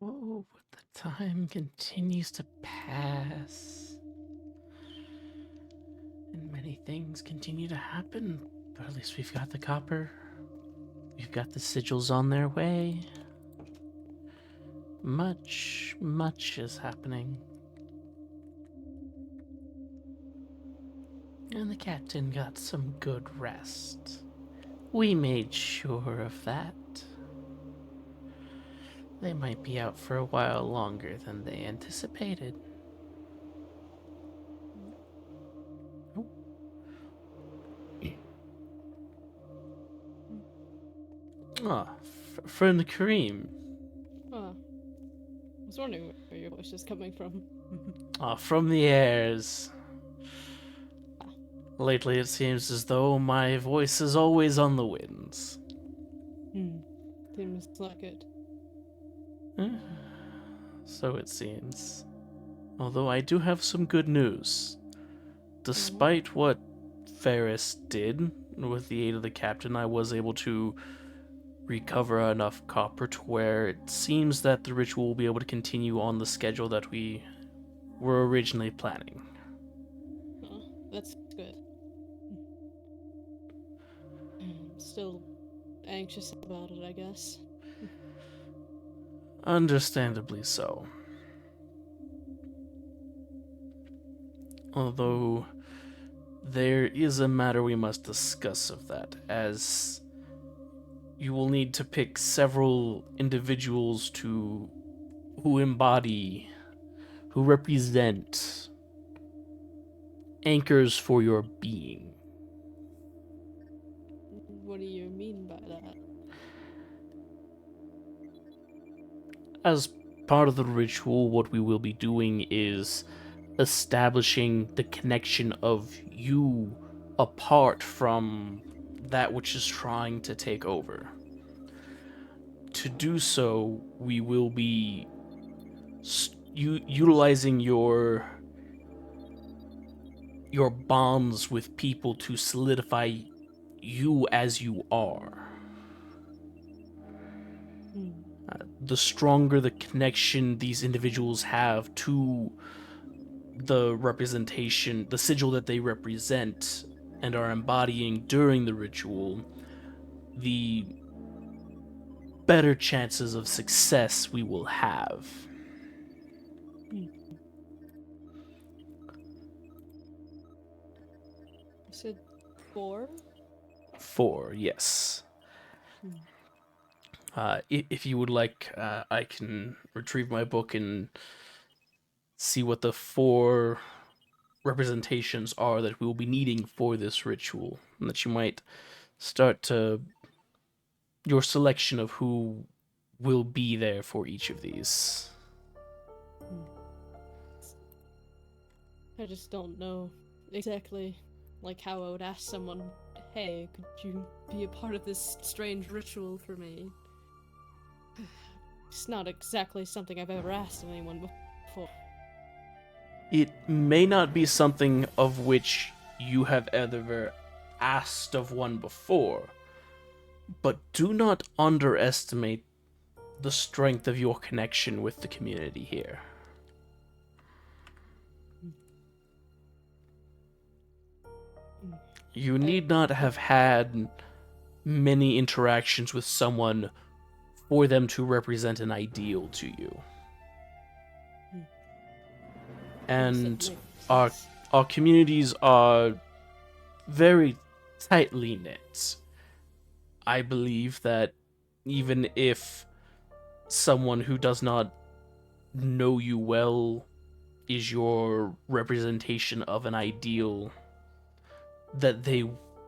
Oh, but the time continues to pass. And many things continue to happen, but at least we've got the copper. We've got the sigils on their way. Much is happening. And the captain got some good rest. We made sure of that. They might be out for a while longer than they anticipated. Oh. Ah, friend Kareem. Oh, I was wondering where your voice is coming from. Ah, from the airs. Lately it seems as though my voice is always on the winds. Seems like it. So it seems. Although I do have some good news. Despite what Ferris did, with the aid of the captain, I was able to recover enough copper to where it seems that the ritual will be able to continue on the schedule that we were originally planning. Oh, that's good. Still anxious about it, I guess. Understandably so. Although there is a matter we must discuss of that, as you will need to pick several individuals who embody, who represent anchors for your being. What do you mean by that? As part of the ritual, what we will be doing is establishing the connection of you apart from that which is trying to take over. To do so, we will be utilizing your bonds with people to solidify you as you are. The stronger the connection these individuals have to the representation, the sigil that they represent and are embodying during the ritual, the better chances of success we will have. You said 4? 4, yes. If you would like, I can retrieve my book and see what the 4 representations are that we will be needing for this ritual, and that you might start to your selection of who will be there for each of these. I just don't know exactly like how I would ask someone, hey, could you be a part of this strange ritual for me? It's not exactly something I've ever asked anyone before. It may not be something of which you have ever asked of one before, but do not underestimate the strength of your connection with the community here. You need not have had many interactions with someone for them to represent an ideal to you. And our communities are very tightly knit. I believe that even if someone who does not know you well is your representation of an ideal, that they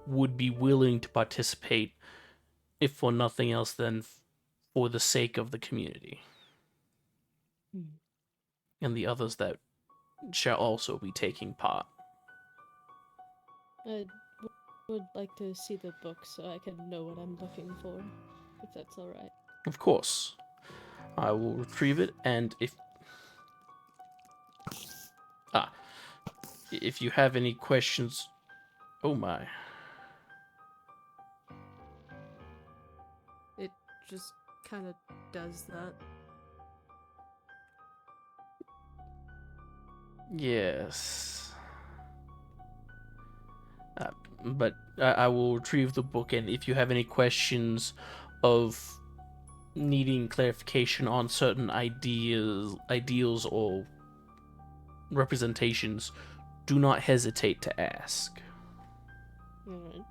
would be willing to participate, if for nothing else than for the sake of the community. And the others that shall also be taking part. I would like to see the book so I can know what I'm looking for, if that's alright. Of course. I will retrieve it, and if you have any questions... Oh my. It just kind of does that. Yes. but I will retrieve the book, and if you have any questions of needing clarification on certain ideals or representations, do not hesitate to ask. Alright.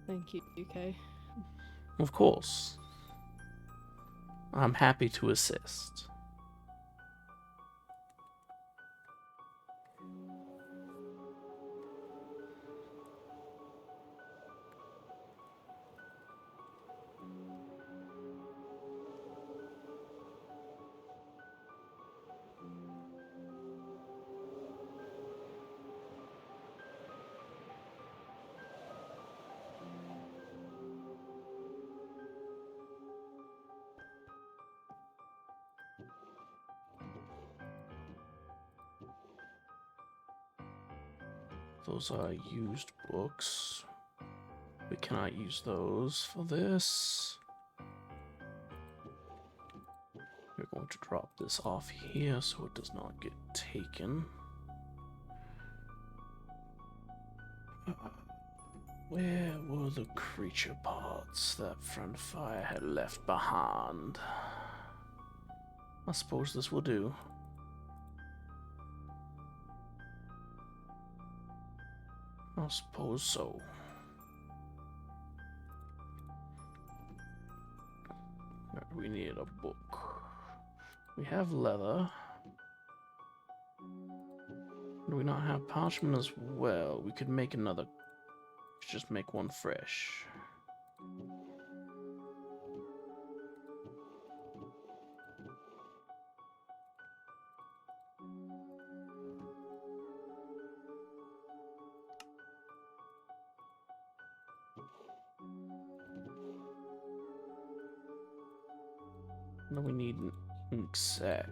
Thank you, UK. Of course. I'm happy to assist. Those are used books. We cannot use those for this. We're going to drop this off here so it does not get taken. Where were the creature parts that Friend Fire had left behind? I suppose this will do. I suppose so. We need a book. We have leather. Do we not have parchment as well? We could make another. Just make one fresh. No, we need an ink sac.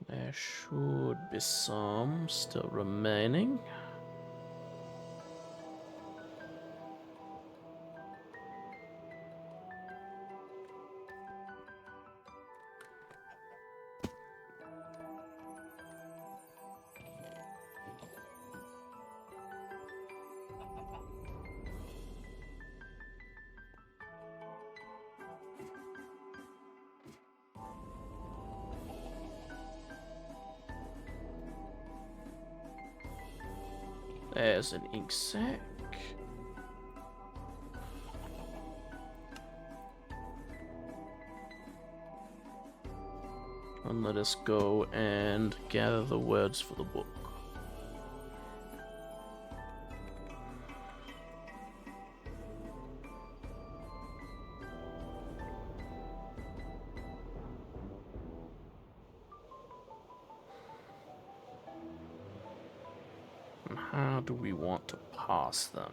There should be some still remaining. There's an ink sac. And let us go and gather the words for the book. And how do we want to pass them?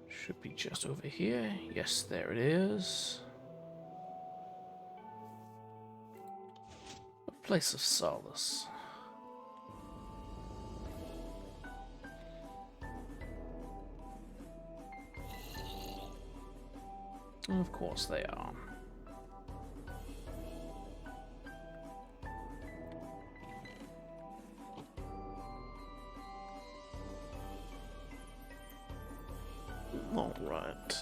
Should be just over here. Yes, there it is. A place of solace. Of course they are. All right.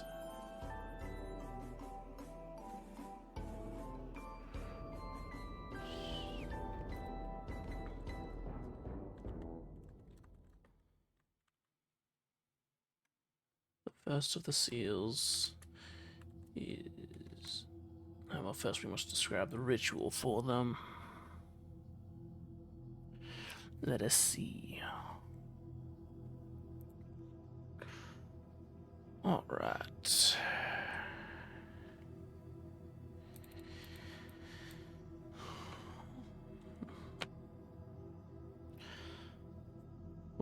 The first of the seals is... Well, first we must describe the ritual for them. Let us see. All right.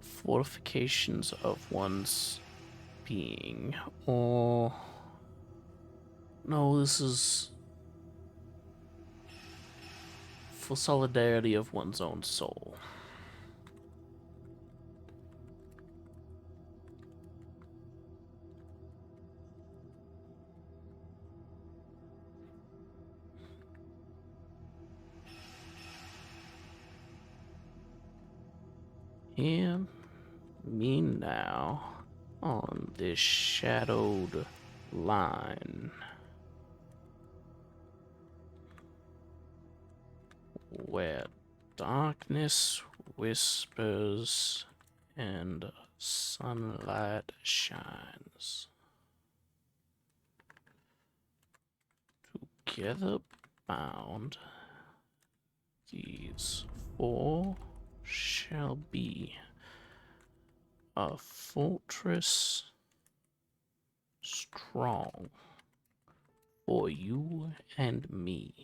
Fortifications of one's being, or no, this is for solidarity of one's own soul. Hear me now on this shadowed line, where darkness whispers and sunlight shines. Together bound, these four shall be a fortress strong for you and me.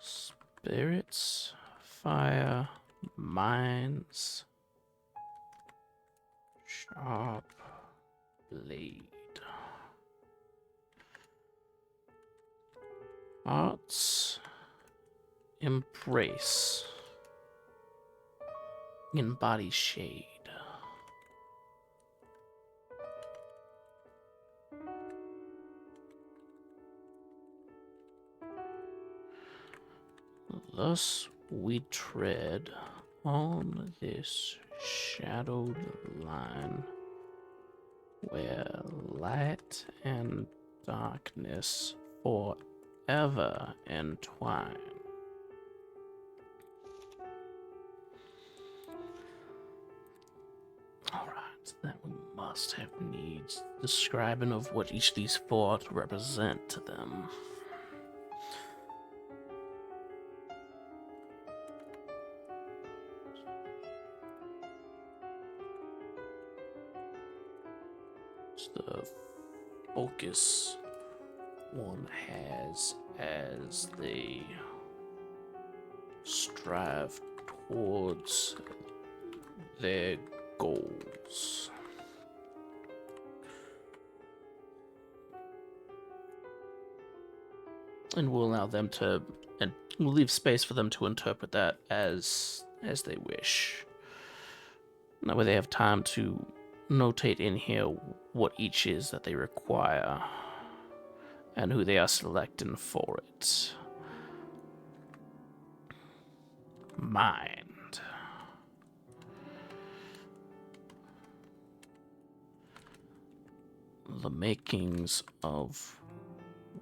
Spirits, fire, minds, sharp blade. Hearts, embrace, embody shade. Thus we tread on this shadowed line, where light and darkness forever entwine. Alright, then we must have needs describing of what each of these four represent to them. The focus one has as they strive towards their goals. And we'll allow them to, and we'll leave space for them to interpret that as they wish. That way they have time to notate in here what each is that they require and who they are selecting for it. Mind. The makings of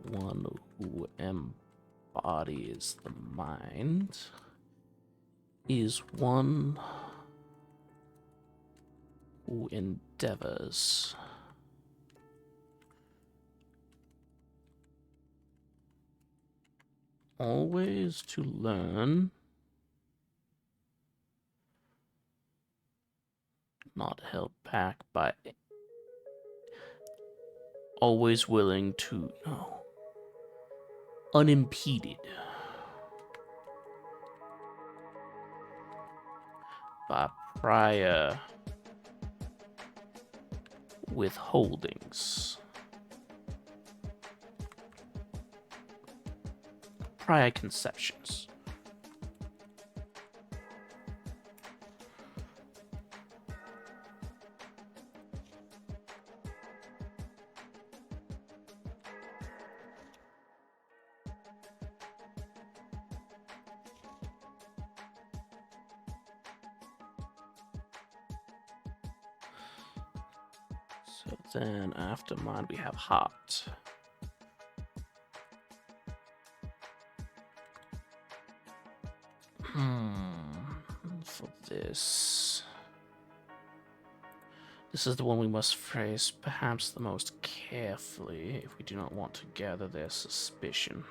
one who embodies the mind is one who endeavors always to learn, not held back by, always willing to know, unimpeded by prior withholdings, prior conceptions. So then after mind we have heart. For this is the one we must phrase perhaps the most carefully if we do not want to gather their suspicion.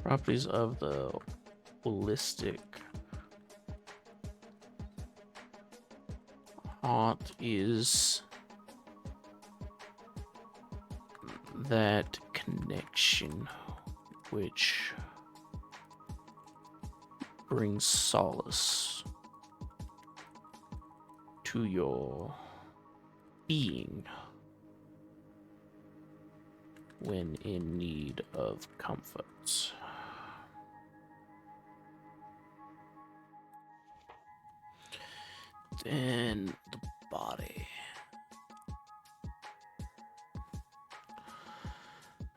Properties of the holistic heart is that connection which brings solace to your being when in need of comfort. Then the body.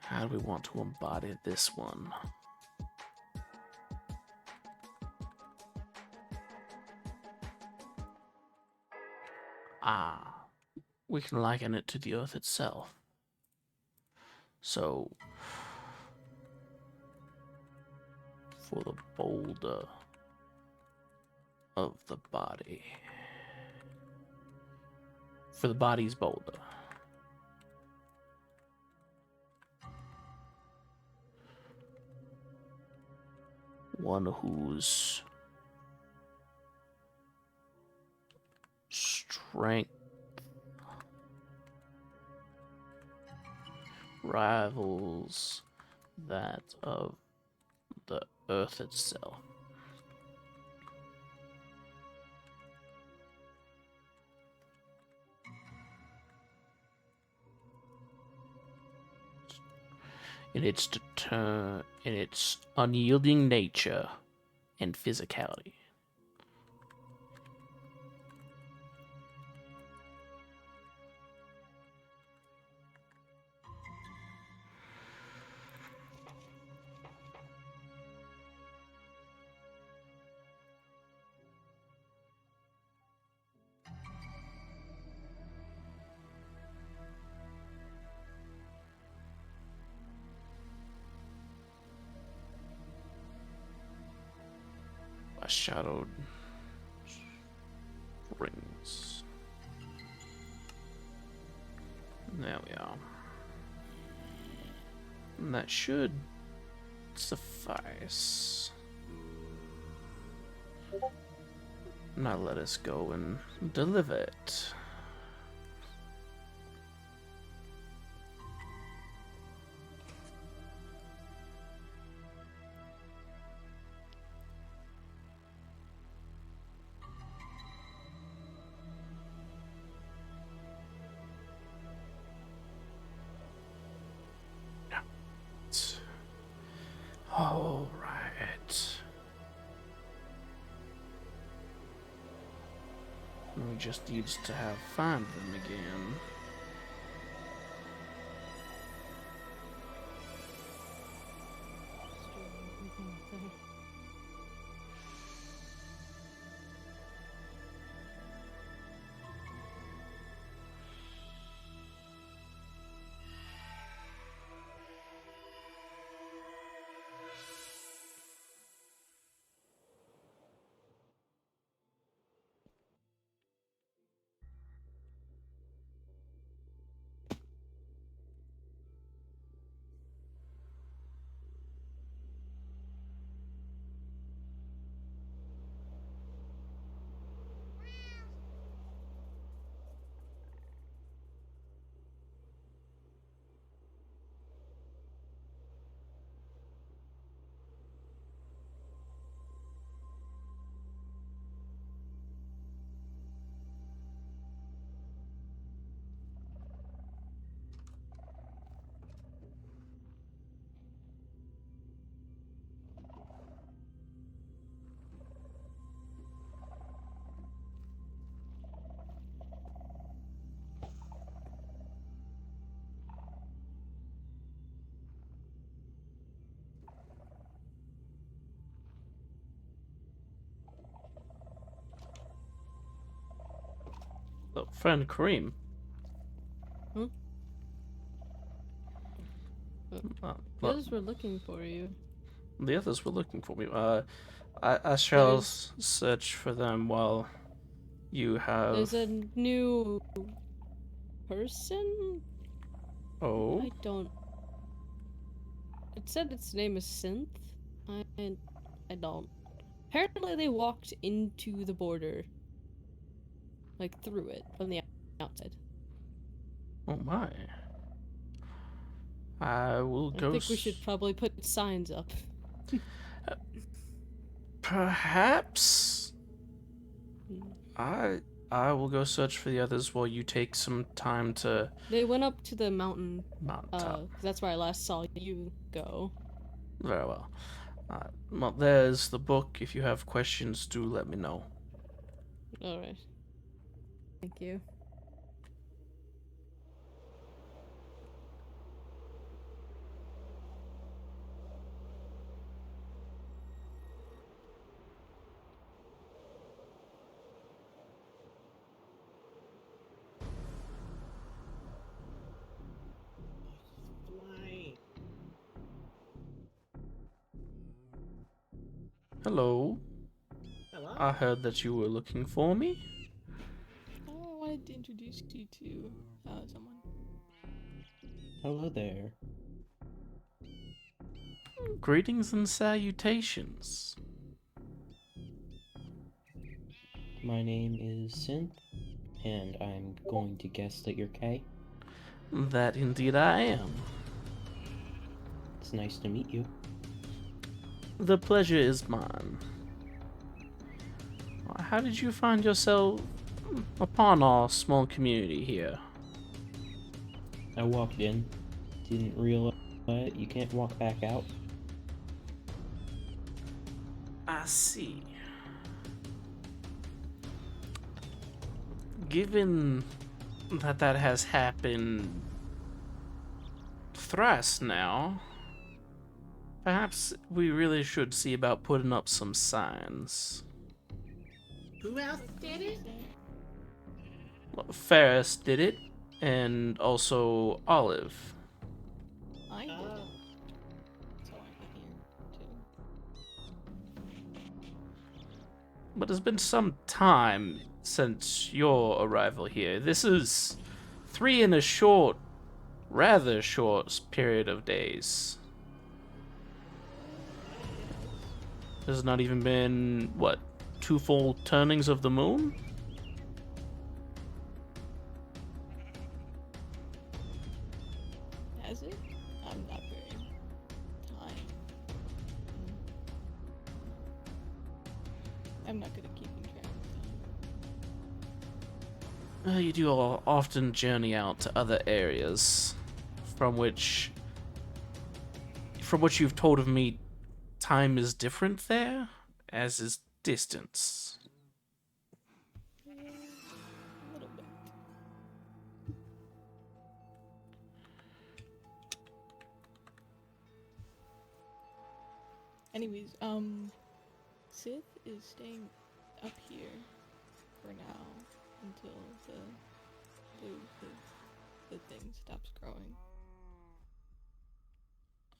How do we want to embody this one? We can liken it to the earth itself. So, for the boulder of the body, for the body's boulder, one whose strength rivals that of the earth itself. In its unyielding nature and physicality. A shadowed rings. There we are. And that should suffice. Now let us go and deliver it. All right. We just need to have find them again. Look, friend Kareem. Hmm? Uh, The look, others were looking for you. the others were looking for me. I shall There's search for them while you have. there's a new person? Oh, I don't. It said its name is Synth. I don't. Apparently, they walked into the border, like through it from the outside. Oh my. I will I go. think we should probably put signs up. Perhaps Hmm. I I will go search for the others while you take some time to They went up to the mountain, mountaintop. 'cause that's where I last saw you go. Very well. Well, there's the book. If you have questions, do let me know. All right. Thank you. Fly. Hello. Hello. I heard that you were looking for me. I wanted to introduce you to someone. Hello there. Greetings and salutations. My name is Synth, and I'm going to guess that you're Kay. That indeed I am. It's nice to meet you. The pleasure is mine. How did you find yourself upon our small community here? I walked in, didn't realize you can't walk back out. I see. Given that has happened thrice now, perhaps we really should see about putting up some signs. Who else did it? Well, Ferris did it, and also Olive. I did Oh. it. So I'm here too. But it's been some time since your arrival here. This is 3 in a rather short period of days. There's not even been, what, 2 full turnings of the moon? Has it? I'm not very time. I'm not good at keeping track of time. You do all often journey out to other areas, from which you've told of me, time is different there, as is distance. A little bit. Anyways, Sith is staying up here for now until the thing stops growing.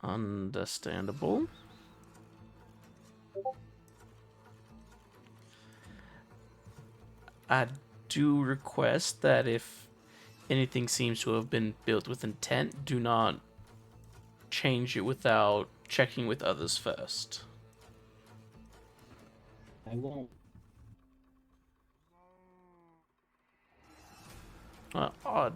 Understandable. I do request that if anything seems to have been built with intent, do not change it without checking with others first. I won't. Odd.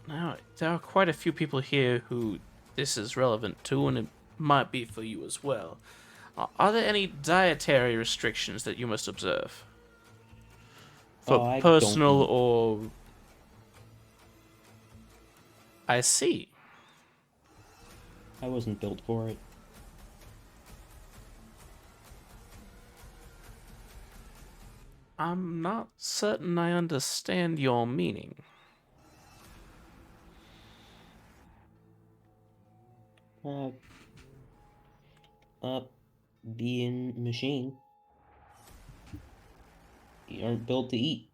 Now, there are quite a few people here who this is relevant to, and it might be for you as well. Are there any dietary restrictions that you must observe? For I personal don't eat. or... I see. I wasn't built for it. I'm not certain I understand your meaning. Uh, being machine. You aren't built to eat.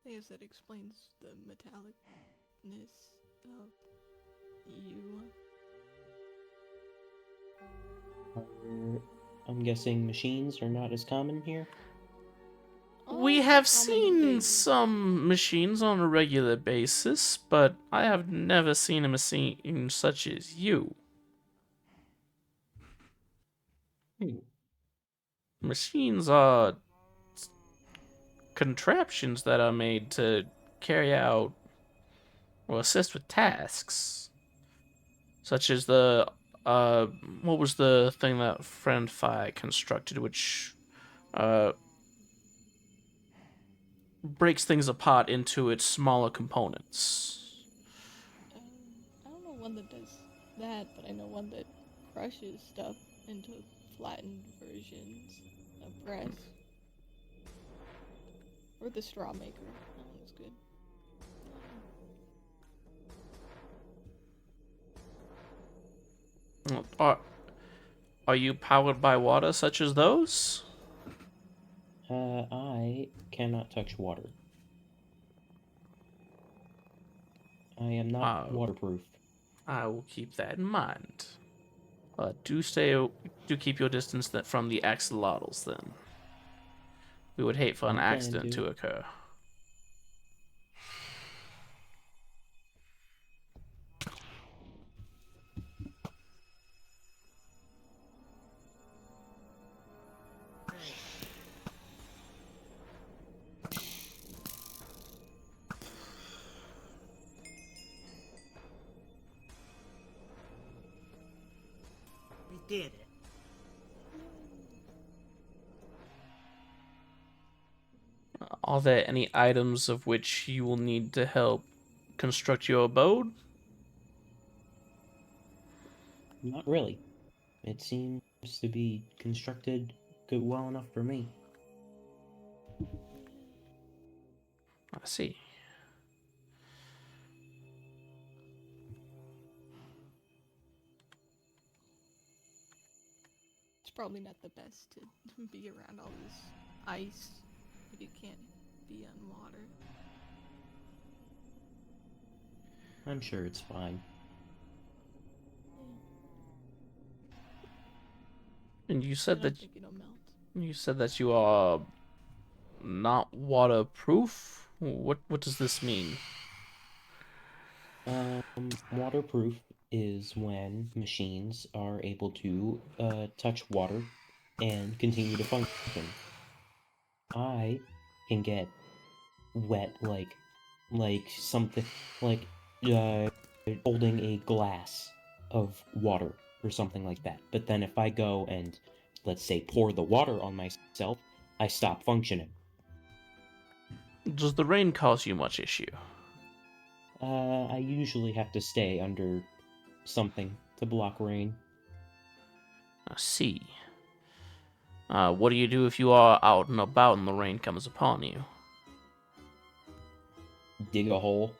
I guess that explains the metallicness of you. I'm guessing machines are not as common here. We Oh, have how many seen days? some machines on a regular basis, but I have never seen a machine such as you. Hmm. Machines are contraptions that are made to carry out or assist with tasks, such as the what was the thing that Friend Fi constructed, which uh breaks things apart into its smaller components. I don't know one that does that, but I know one that crushes stuff into flattened versions of press. Or the straw maker. That one was good. Are are you powered by water such as those? I cannot touch water. I am not Uh, waterproof. I will keep that in mind. Do keep your distance from the axolotls. Then we would hate for an I plan accident to. to occur. We did it. Are there any items of which you will need to help construct your abode? Not really. It seems to be constructed good well enough for me. I see. It's probably not the best to be around all this ice if you can't be on water. I'm sure it's fine. And you I said don't that think it'll melt. you are not waterproof. What does this mean? Waterproof is when machines are able to touch water and continue to function. I can get wet like something like uh, holding a glass of water or something like that. But then if I go and let's say pour the water on myself, I stop functioning. Does the rain cause you much issue? I usually have to stay under something to block rain. I see. What do you do if you are out and about and the rain comes upon you? Dig a hole.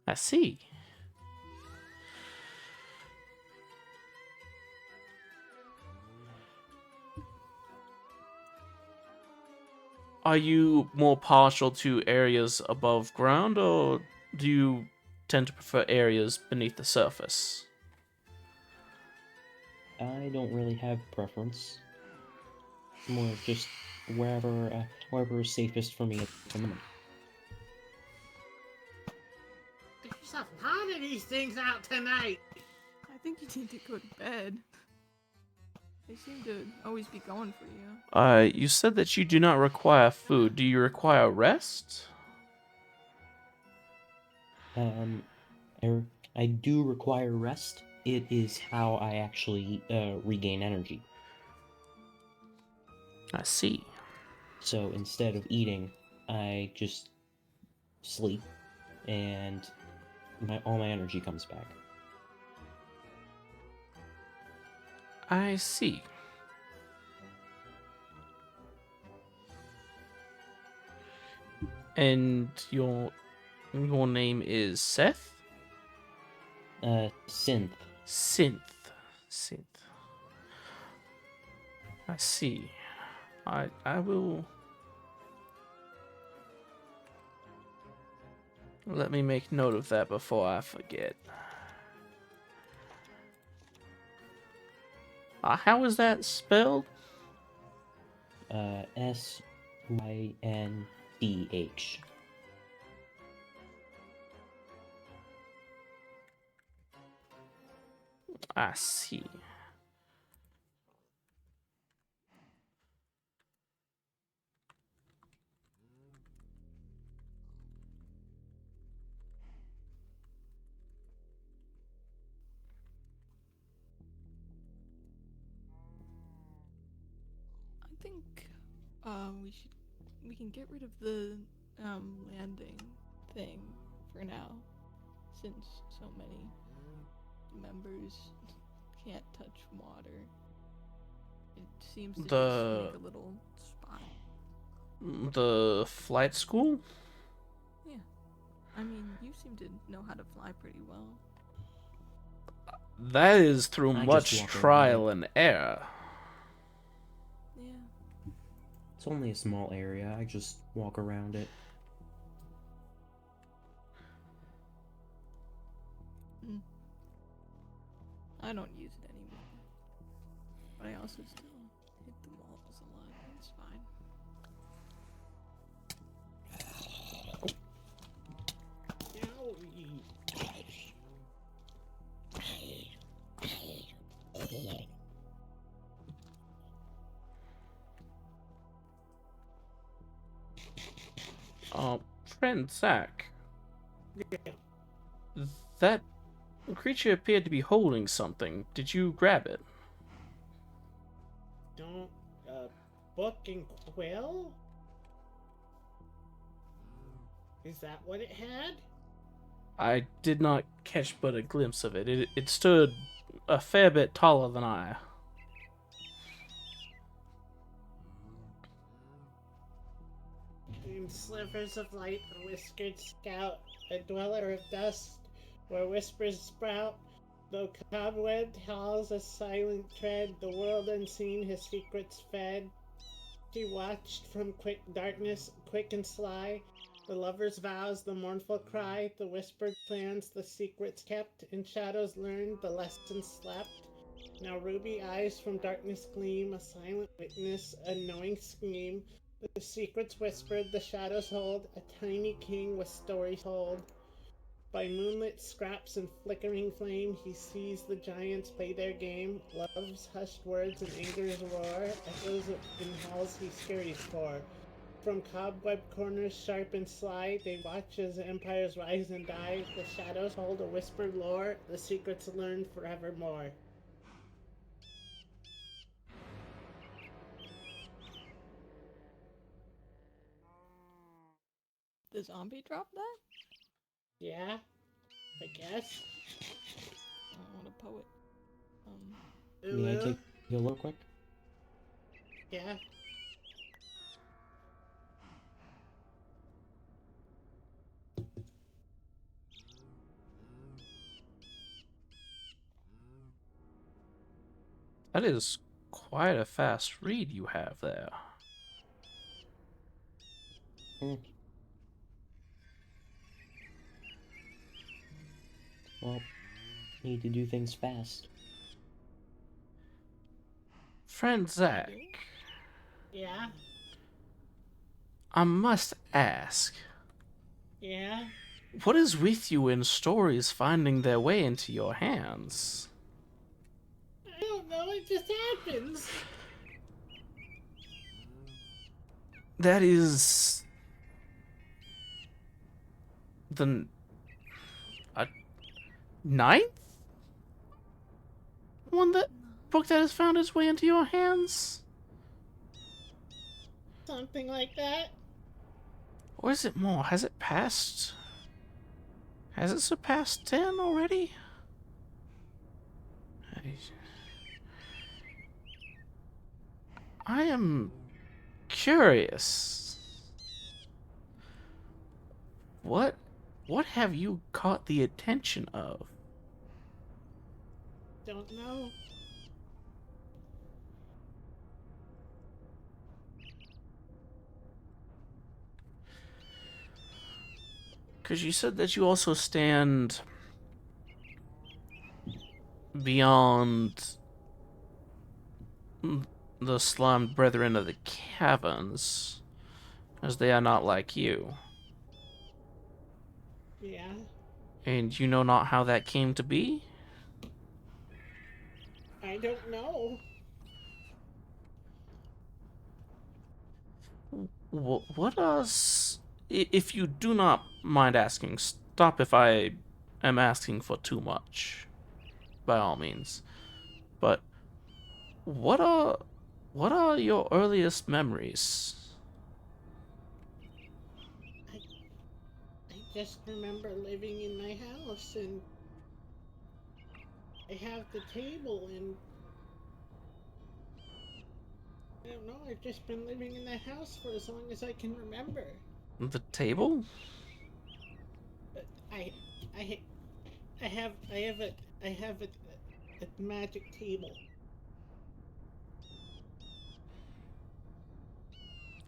I see. Are you more partial to areas above ground, or do you tend to prefer areas beneath the surface? I don't really have preference. More just wherever is safest for me at the moment. Get yourself a lot of these things out tonight. I think you need to go to bed. They seem to always be going for you. You said that you do not require food. Do you require rest? Um, I, I do require rest. It is how I actually regain energy. I see. So instead of eating, I just sleep, and all my energy comes back. I see. And your name is Seth? Synth. Synth. Synth. I see. I will. Let me make note of that before I forget. How is that spelled? Synth. I see. I think we can get rid of the landing thing for now, since so many members can't touch water. It seems to just make a little spot. The flight school? Yeah. I mean, you seem to know how to fly pretty well. That is through I just much walk around trial it. and error. Yeah. It's only a small area. I just walk around it. I don't use it anymore. But I also still hit the walls a lot. It's fine. Friend Zach. That creature appeared to be holding something. Did you grab it? Don't, book and quill? Is that what it had? I did not catch but a glimpse of it. It stood a fair bit taller than I. In slivers of light, a whiskered scout, a dweller of dust, where whispers sprout, though cobwebbed halls a silent tread, the world unseen his secrets fed. She watched from quick darkness, quick and sly, the lover's vows, the mournful cry, the whispered plans, the secrets kept, in shadows learned, the lessons slept. Now ruby eyes from darkness gleam, a silent witness, a knowing scheme. The secrets whispered, the shadows hold, a tiny king with stories told. By moonlit scraps and flickering flame, he sees the giants play their game. Love's hushed words and anger's roar, echoes in halls he scurries for. From cobweb corners sharp and sly, they watch as empires rise and die. The shadows hold a whispered lore, the secrets learned forevermore. The zombie dropped that? Yeah, I guess. I want a poet. May I take a look quick? Yeah. That is quite a fast read you have there. Well, need to do things fast. Friend Zach, Yeah. I must ask, Yeah. what is with you in stories finding their way into your hands? I don't know, it just happens. That is the ninth one that book that has found its way into your hands? Something like that. Or is it more? Has it passed? Has it surpassed 10 already? I am curious. What have you caught the attention of? Don't know. Because you said that you also stand beyond the slimed brethren of the caverns, as they are not like you. Yeah. And you know not how that came to be? I don't know. What else? If you do not mind asking, stop if I am asking for too much, by all means. But what are what are your earliest memories? I I just remember living in my house, and I have the table, and I don't know, I've just been living in the house for as long as I can remember. The table? But I I have a magic table.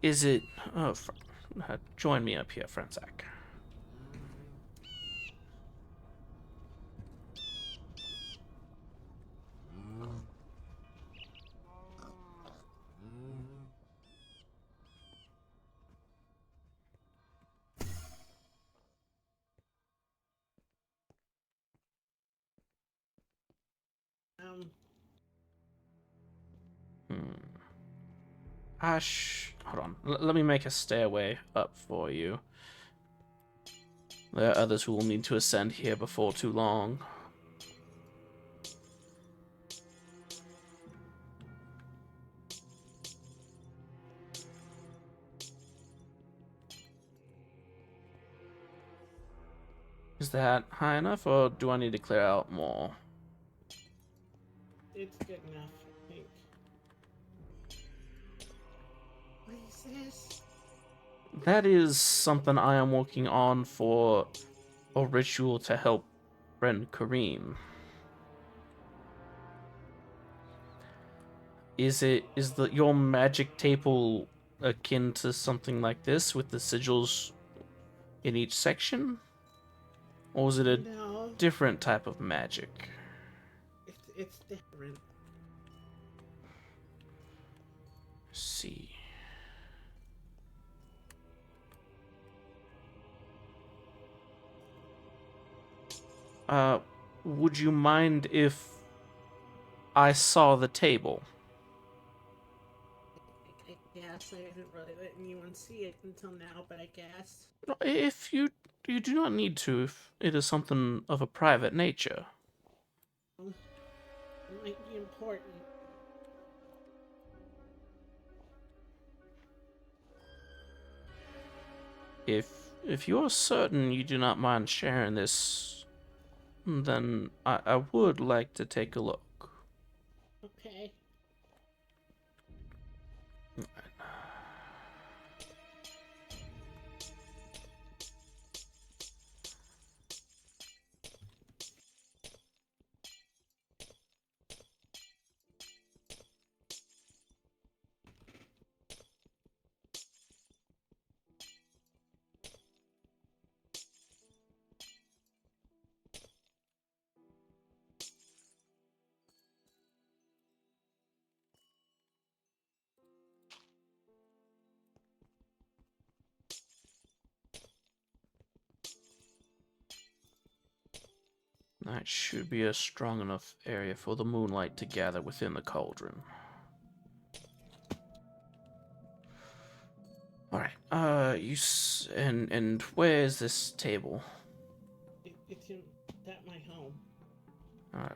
Is it? Join me up here, Franzak. Um, Ash, hold on. Let me make a stairway up for you. There are others who will need to ascend here before too long. Is that high enough, or do I need to clear out more? it's good enough, I think. What is this? That is something I am working on for a ritual to help friend Kareem. Is your magic table akin to something like this with the sigils in each section? Or is it a No, different type of magic? it's different. Let's see. Would you mind if I saw the table? I guess I haven't really let anyone see it until now, but I guess. If you do not need to, if it is something of a private nature. It might be important. If you are certain you do not mind sharing this, then I would like to take a look. Okay. That should be a strong enough area for the moonlight to gather within the cauldron. All right. And where is this table? It's at my home. All right.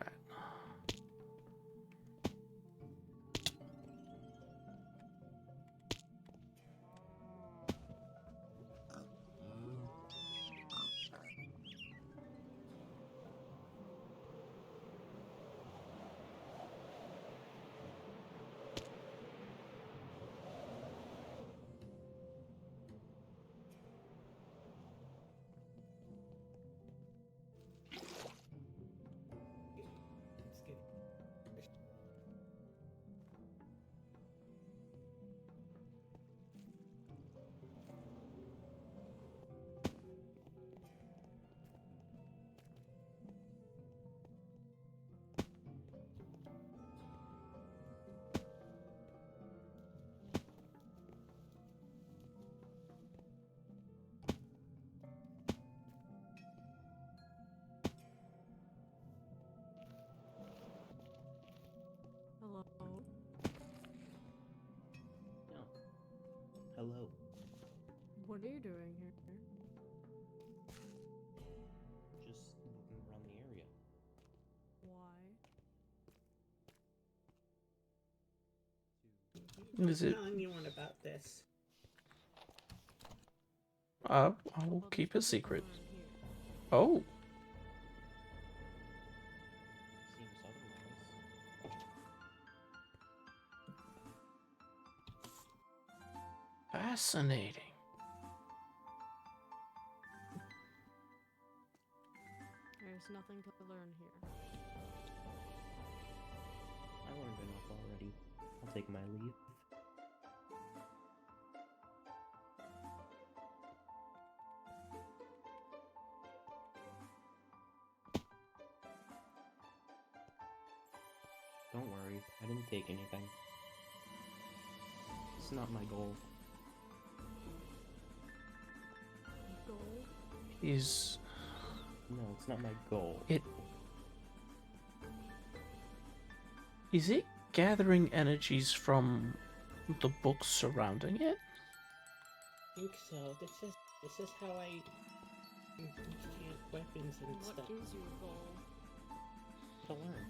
What are you doing here? Just looking around the area. Why? Is it? Telling you one about this. I will Well, keep there's it nothing to secret. learn here. Oh, Seems otherwise. fascinating. There's nothing to learn here. I learned enough already. I'll take my leave. Don't worry, I didn't take anything. It's not my goal. Gold? Is No, it's not my goal. is it gathering energies from the books surrounding it? I think so. This is how I enchant weapons and What stuff. is your goal? To learn.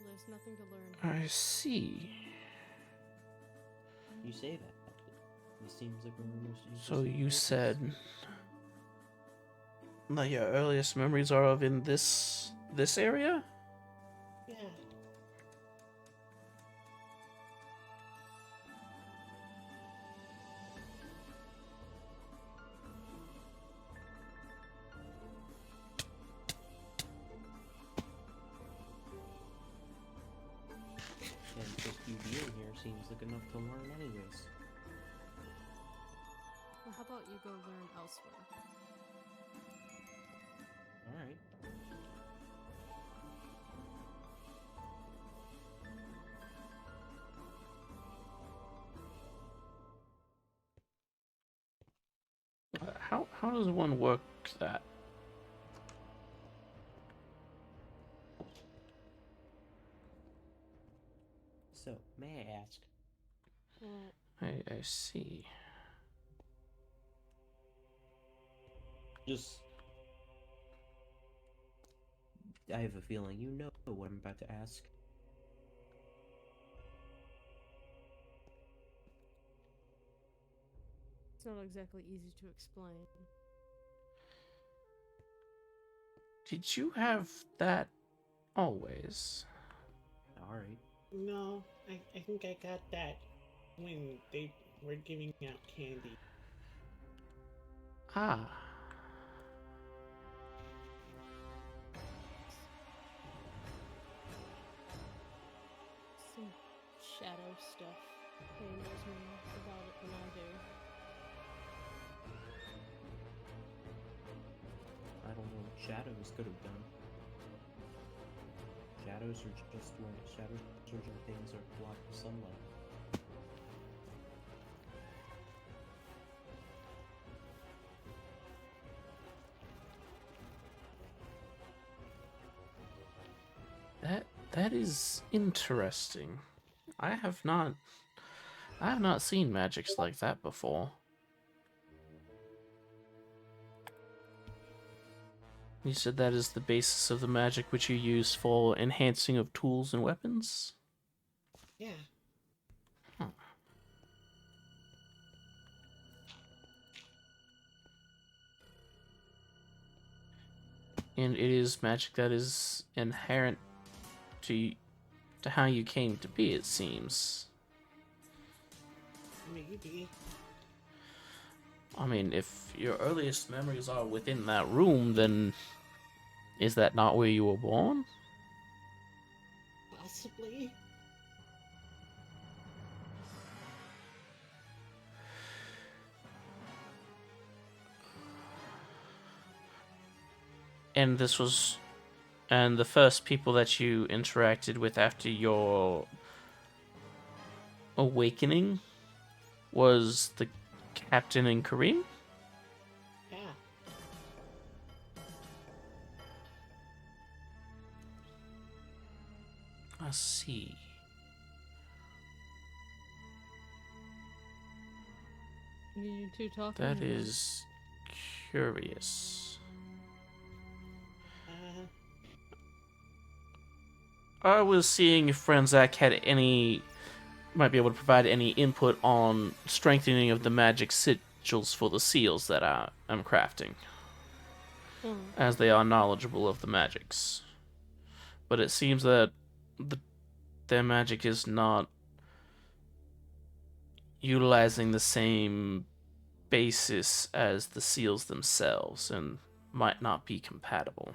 There's nothing to learn here. I see. You say that. It seems like we're most So interested in you weapons. said that your earliest memories are of in this area? Yeah. And just you being here seems like enough to learn anyways. Well, how about you go learn elsewhere? Alright. How does one work that? So, may I ask, Well, I see. just... I have a feeling you know what I'm about to ask. it's not exactly easy to explain. Did you have that always? Alright. No, I think I got that when they were giving out candy. Ah. Some shadow stuff. He knows more about it than I do. I don't know what shadows could have done. Shadows are just when things are blocked with sunlight. That is interesting. I have not seen magics like that before. You said that is the basis of the magic which you use for enhancing of tools and weapons? Yeah. And it is magic that is inherent to how you came to be, it seems. Maybe. I mean, if your earliest memories are within that room, then is that not where you were born? Possibly. And the first people that you interacted with after your awakening was the captain and Kareem? Yeah. I see. You two talking? That or- is curious. Uh, I was seeing if Franzak had might be able to provide any input on strengthening of the magic sigils for the seals that I'm crafting, Oh, as they are knowledgeable of the magics. But it seems that their magic is not utilizing the same basis as the seals themselves and might not be compatible.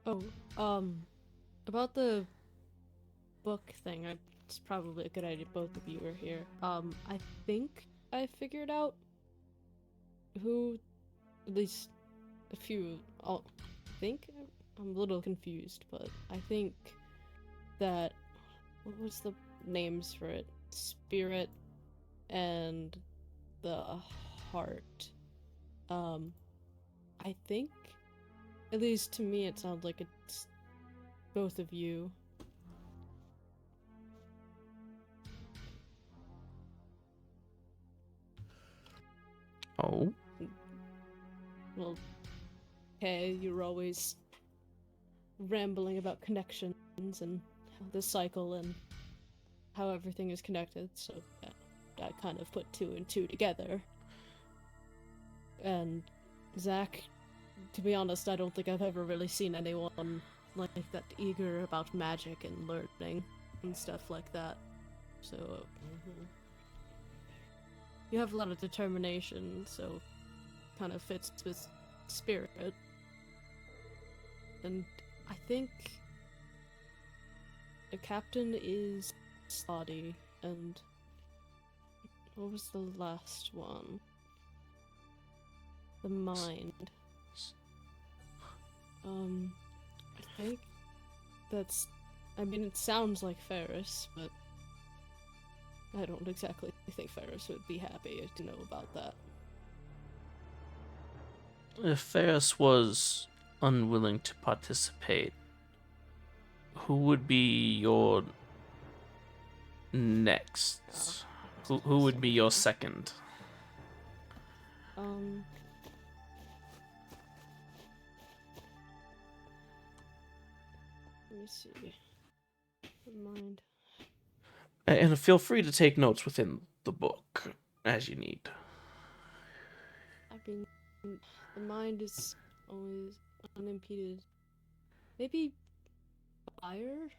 oh, about the book thing, it's probably a good idea both of you are here. I think I figured out who, at least a few, I think, I'm a little confused, but I think that, what was the names for it? Spirit and the heart. I think, at least to me, it sounds like it's both of you. Oh, Well, okay, you're always rambling about connections and the cycle and how everything is connected, so I kind of put two and two together. And Zach, to be honest, I don't think I've ever really seen anyone like that eager about magic and learning and stuff like that. So, you have a lot of determination, so kind of fits with spirit. And I think the captain is body, and what was the last one? The mind. I think that's. I mean, it sounds like Ferris, but I don't exactly think Ferris would be happy to know about that. if Ferris was unwilling to participate, who would be your next? Who would be your second? Let me see. Mind. And feel free to take notes within the book as you need. I mean, the mind is always unimpeded. Maybe fire?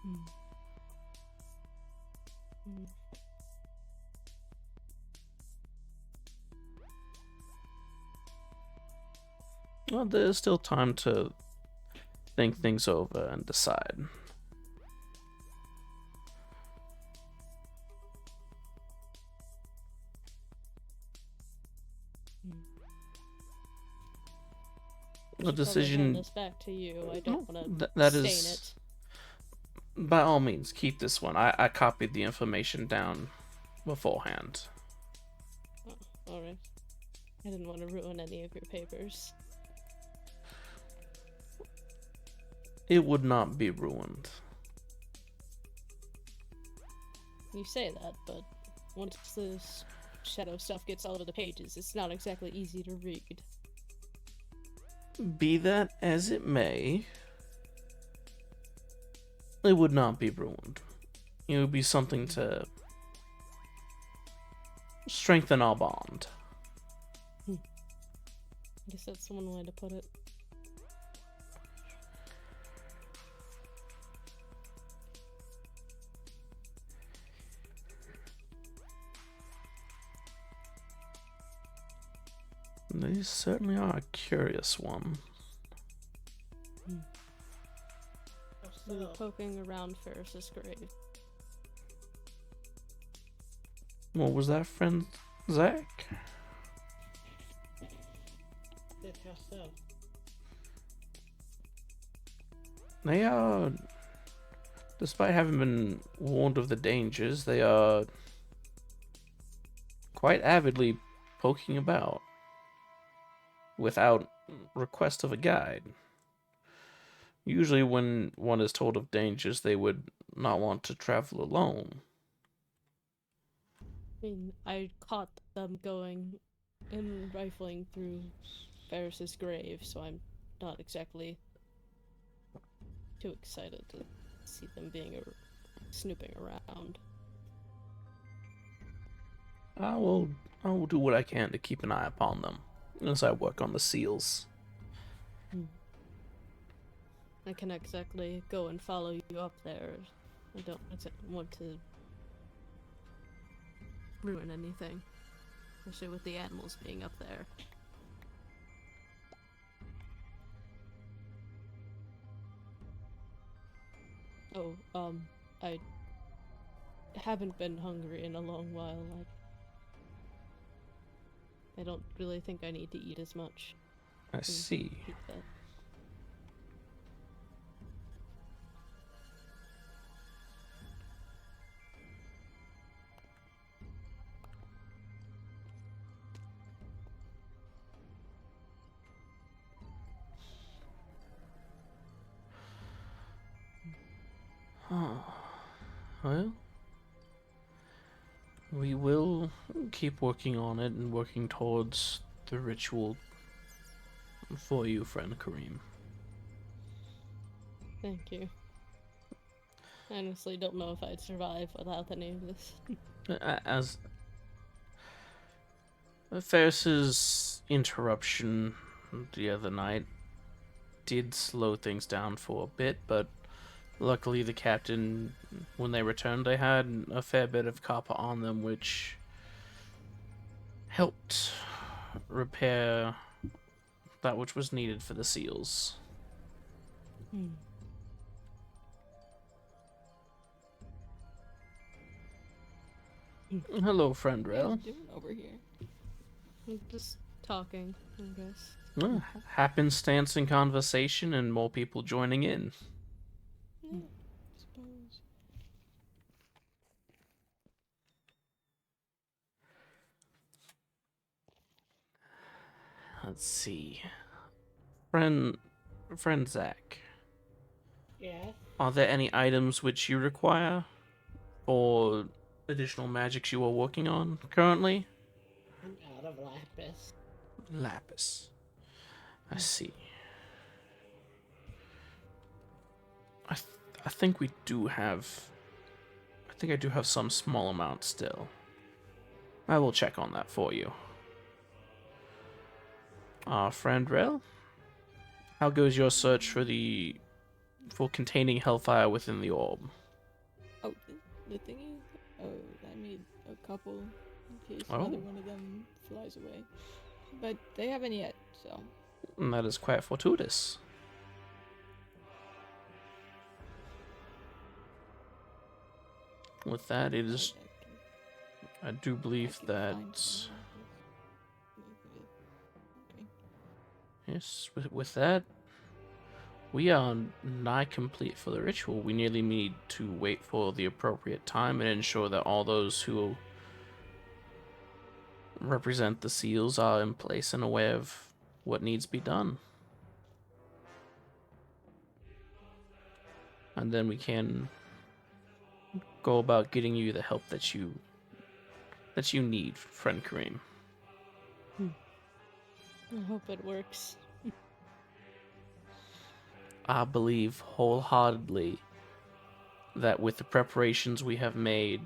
Hmm. Hmm. Well, there's still time to think things over and decide. The Should probably hand decision, this back to you. I don't want to that stain is, it. by all means, keep this one. I copied the information down beforehand. Oh, alright. I didn't want to ruin any of your papers. It would not be ruined. You say that, but once the shadow stuff gets all over the pages, it's not exactly easy to read. Be that as it may, it would not be ruined. It would be something to strengthen our bond. I guess that's one way to put it. They certainly are a curious one. We were so, poking around Ferris's grave. What was that, friend Zach? how so? They are, despite having been warned of the dangers, they are quite avidly poking about. without request of a guide. Usually when one is told of dangers, they would not want to travel alone. I mean, I caught them going and rifling through Ferris's grave, so I'm not exactly too excited to see them being snooping around. I will do what I can to keep an eye upon them as I work on the seals. I can't exactly go and follow you up there. I don't want to ruin anything, especially with the animals being up there. Oh, I haven't been hungry in a long while. I don't really think I need to eat as much. I see. Keep that. Well, we will keep working on it and working towards the ritual for you, friend Kareem. Thank you. I honestly don't know if I'd survive without any of this. As Ferris's interruption the other night did slow things down for a bit, but luckily the captain, when they returned, they had a fair bit of copper on them, which helped repair that which was needed for the seals. Hello, friend What are you Rel. guys doing over here? I'm just talking, I guess. Happenstance and conversation and more people joining in. Yeah, I suppose. Let's see. Friend Zach, Yeah? are there any items which you require or additional magics you are working on currently? I'm out of lapis. Lapis. I see. I think we do have. I think I do have some small amount still. I will check on that for you. Friend Rel, how goes your search for containing hellfire within the orb? Oh, the thingy? Oh, I made a couple in case Oh. another one of them flies away. But they haven't yet, so. And that is quite fortuitous. With that, it is. I do believe that. Okay. Yes, with that, we are nigh complete for the ritual. We merely need to wait for the appropriate time and ensure that all those who represent the seals are in place and aware of what needs to be done. And then we can go about getting you the help that you need, friend Kareem. I hope it works. I believe wholeheartedly that with the preparations we have made,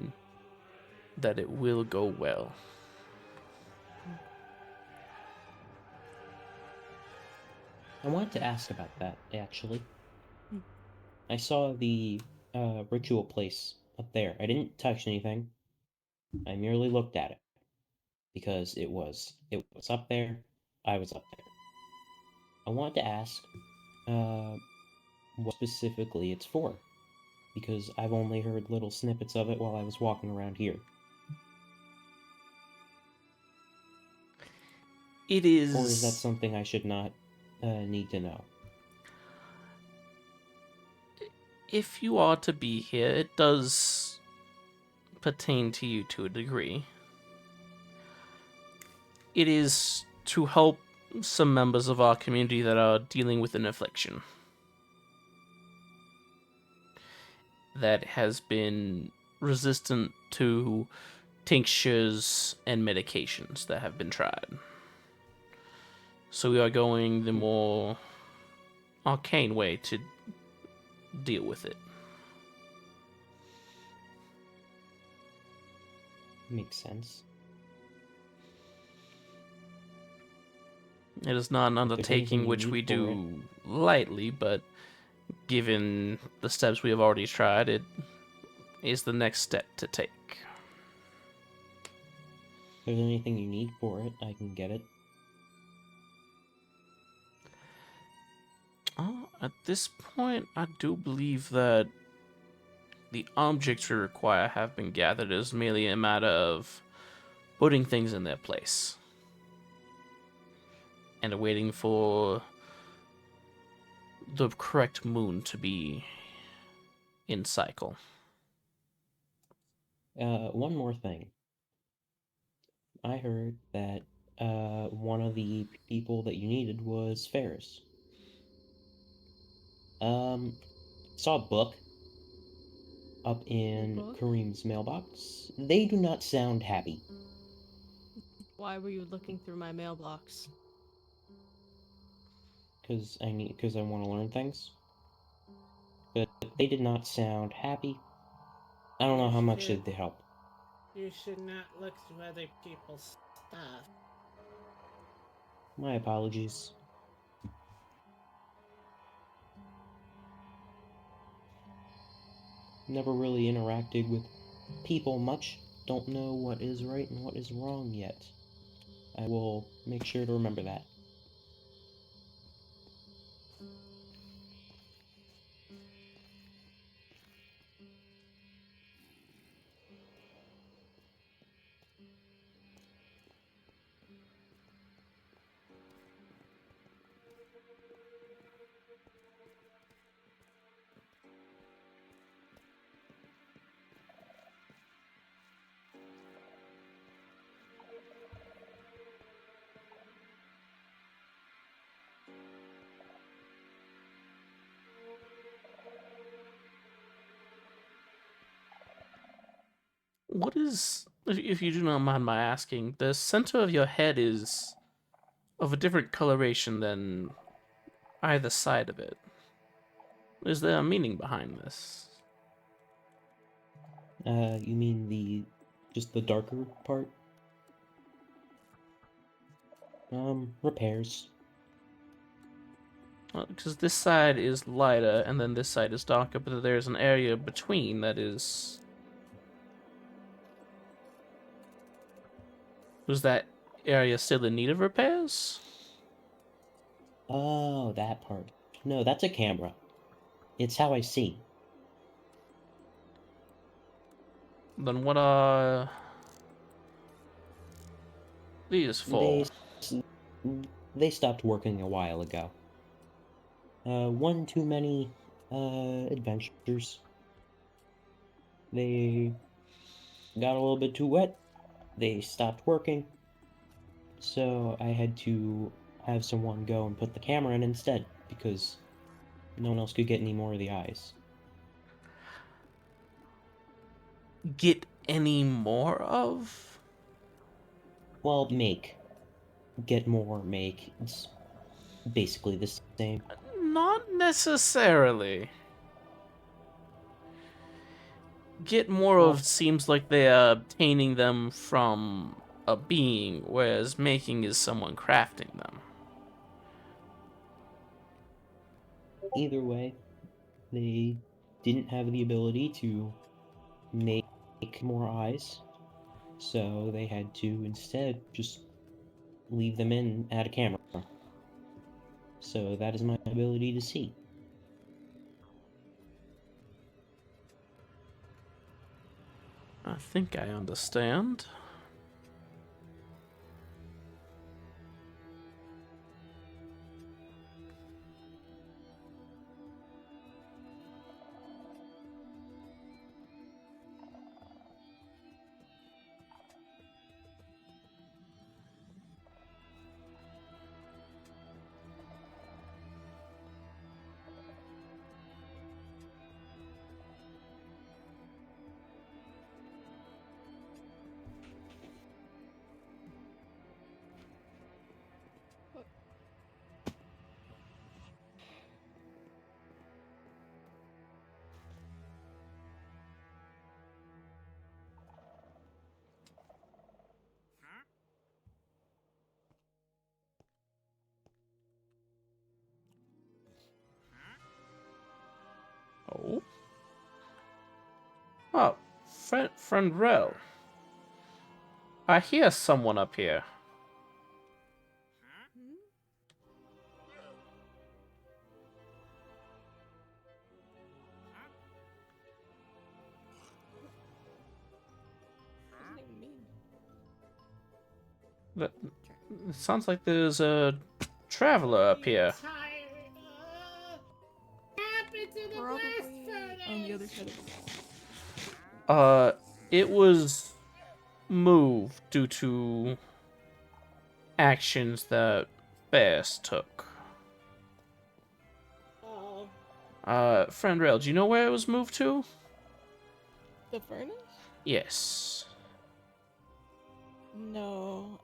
that it will go well. I wanted to ask about that, actually. I saw the ritual place up there. I didn't touch anything. I merely looked at it because it was up there. I was up there. I wanted to ask what specifically it's for, because I've only heard little snippets of it while I was walking around here. It is. Or is that something I should not need to know? If you are to be here, it does pertain to you to a degree. It is to help some members of our community that are dealing with an affliction that has been resistant to tinctures and medications that have been tried. So we are going the more arcane way to deal with it. Makes sense. It is not an If there's anything undertaking you which need we for do lightly, but given the steps we have already tried, it is the next step to take. If there's anything you need for it, I can get it. At this point, I do believe that the objects we require have been gathered. It is merely a matter of putting things in their place and waiting for the correct moon to be in cycle. One more thing. I heard that one of the people that you needed was Ferris. Saw a book up in Book? Kareem's mailbox. They do not sound happy. Why were you looking through my mailbox? Because I want to learn things. But they did not sound happy. I don't know how much did they help. You should not look through other people's stuff. My apologies. Never really interacted with people much. Don't know what is right and what is wrong yet. I will make sure to remember that. What is, if you do not mind my asking, the center of your head is of a different coloration than either side of it. Is there a meaning behind this? You mean just the darker part? Repairs. Because this side is lighter and then this side is darker, but there's an area between that is... Was that area still in need of repairs? Oh, that part. No, that's a camera. It's how I see. Then what are these for? They stopped working a while ago. One too many, adventures. They got a little bit too wet. They stopped working. So I had to have someone go and put the camera in instead, because no one else could get any more of the eyes. Get any more of? Well, make. Get more, make. It's basically the same. Not necessarily. Get more Well, of seems like they are obtaining them from a being, whereas making is someone crafting them. either way, they didn't have the ability to make more eyes, so they had to instead just leave them in at a camera. So that is my ability to see. I think I understand. Oh, friend Rel. I hear someone up here. Hmm? Doesn't even mean. That it sounds like there's a traveler up here. Tired. What happened to the blast Probably on the other furnace? side of the wall. It was moved due to actions that Bears took. Oh, Friend Rail, do you know where it was moved to? The furnace? Yes. No.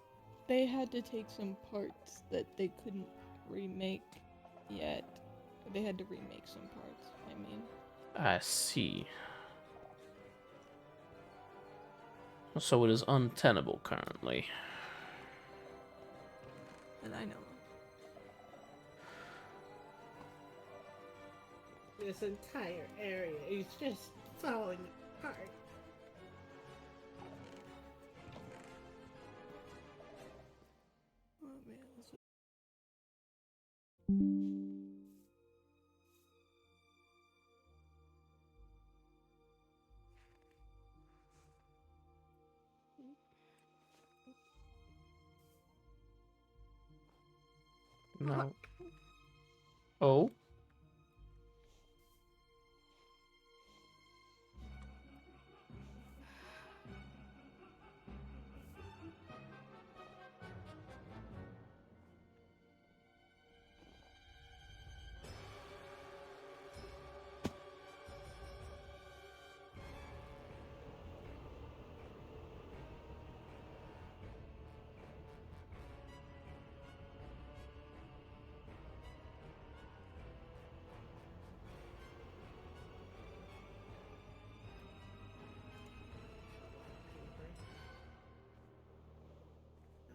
They had to take some parts that they couldn't remake yet. They had to remake some parts, I mean. I see. So it is untenable currently. And I know. this entire area is just falling apart. Oh man, this No. Oh?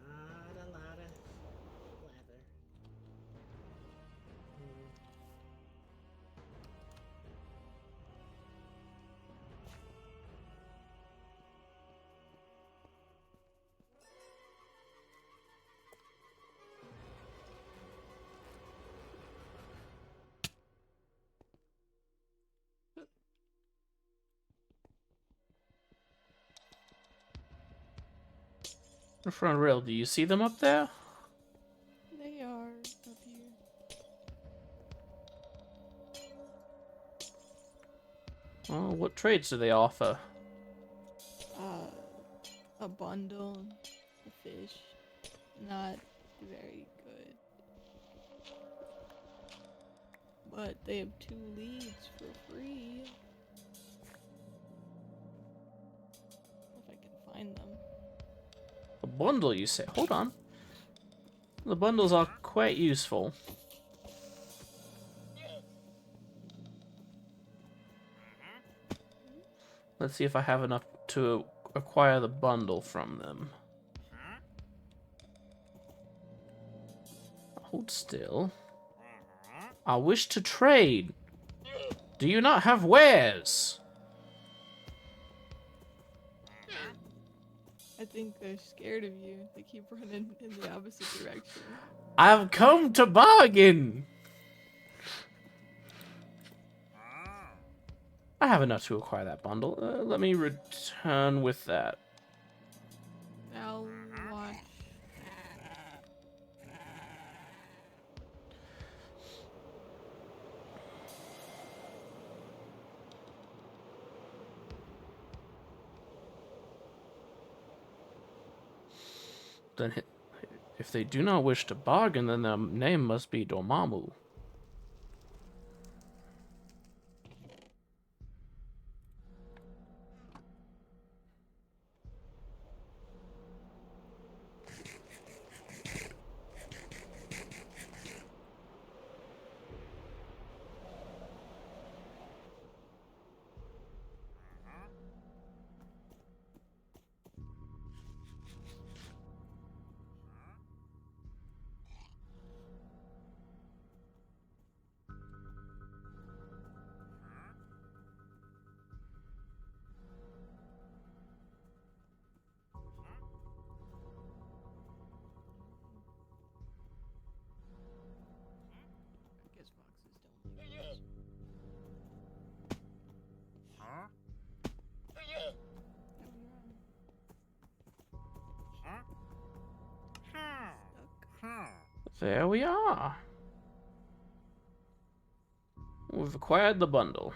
Not a lot of leather. Front Rail, do you see them up there? they are up here. Oh, what trades do they offer? A bundle, a fish. Not very good. But they have 2 leads for free. If I can find them. A bundle, you say? Hold on. The bundles are quite useful. Let's see if I have enough to acquire the bundle from them. Hold still. I wish to trade. Do you not have wares? I think they're scared of you. They keep running in the opposite direction. I've come to bargain. I have enough to acquire that bundle. Let me return with that. I'll watch. Then, if they do not wish to bargain, then their name must be Dormammu. There we are. We've acquired the bundle.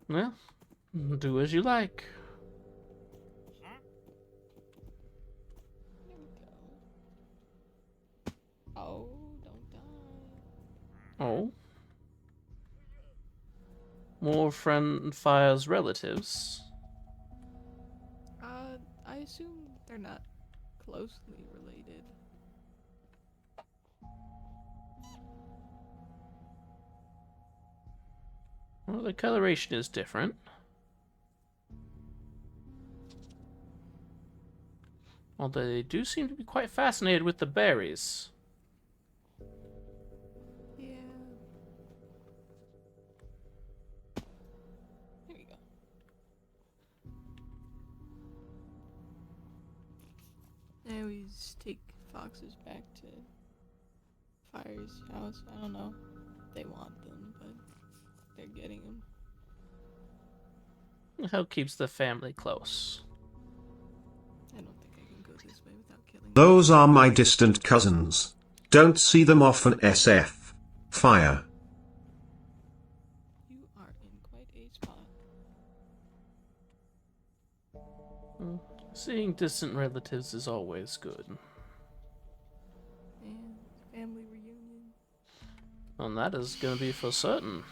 Well, do as you like. There we go. Oh, don't die. Oh. More friend Fire's relatives. I assume they're not closely related. Well, the coloration is different. Although they do seem to be quite fascinated with the berries. Yeah. There you go. Now we just take foxes back to Fire's house. I don't know if they want them, but they're getting them. How keeps the family close. I don't think I can go this way without killing them. Those are my distant cousins. Don't see them often, SF. Fire. You are in quite a spot. Seeing distant relatives is always good. And family reunion. And that is going to be for certain.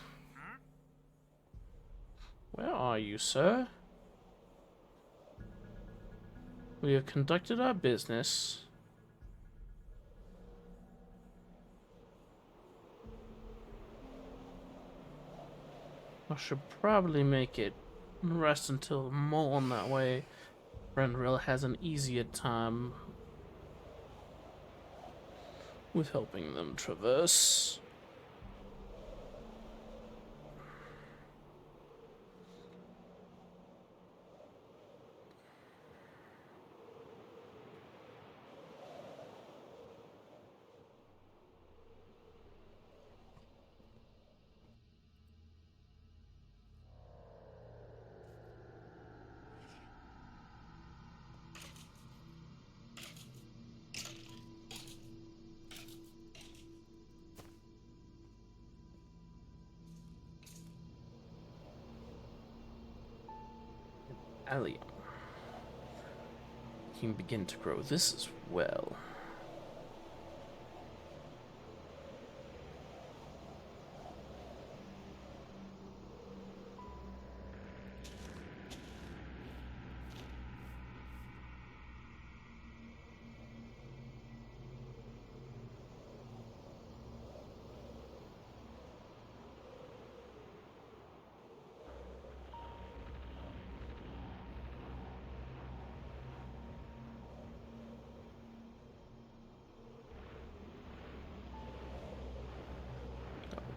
Where are you, sir? We have conducted our business. I should probably make it rest until morn, that way Renril has an easier time with helping them traverse. Allium. You can begin to grow this as well.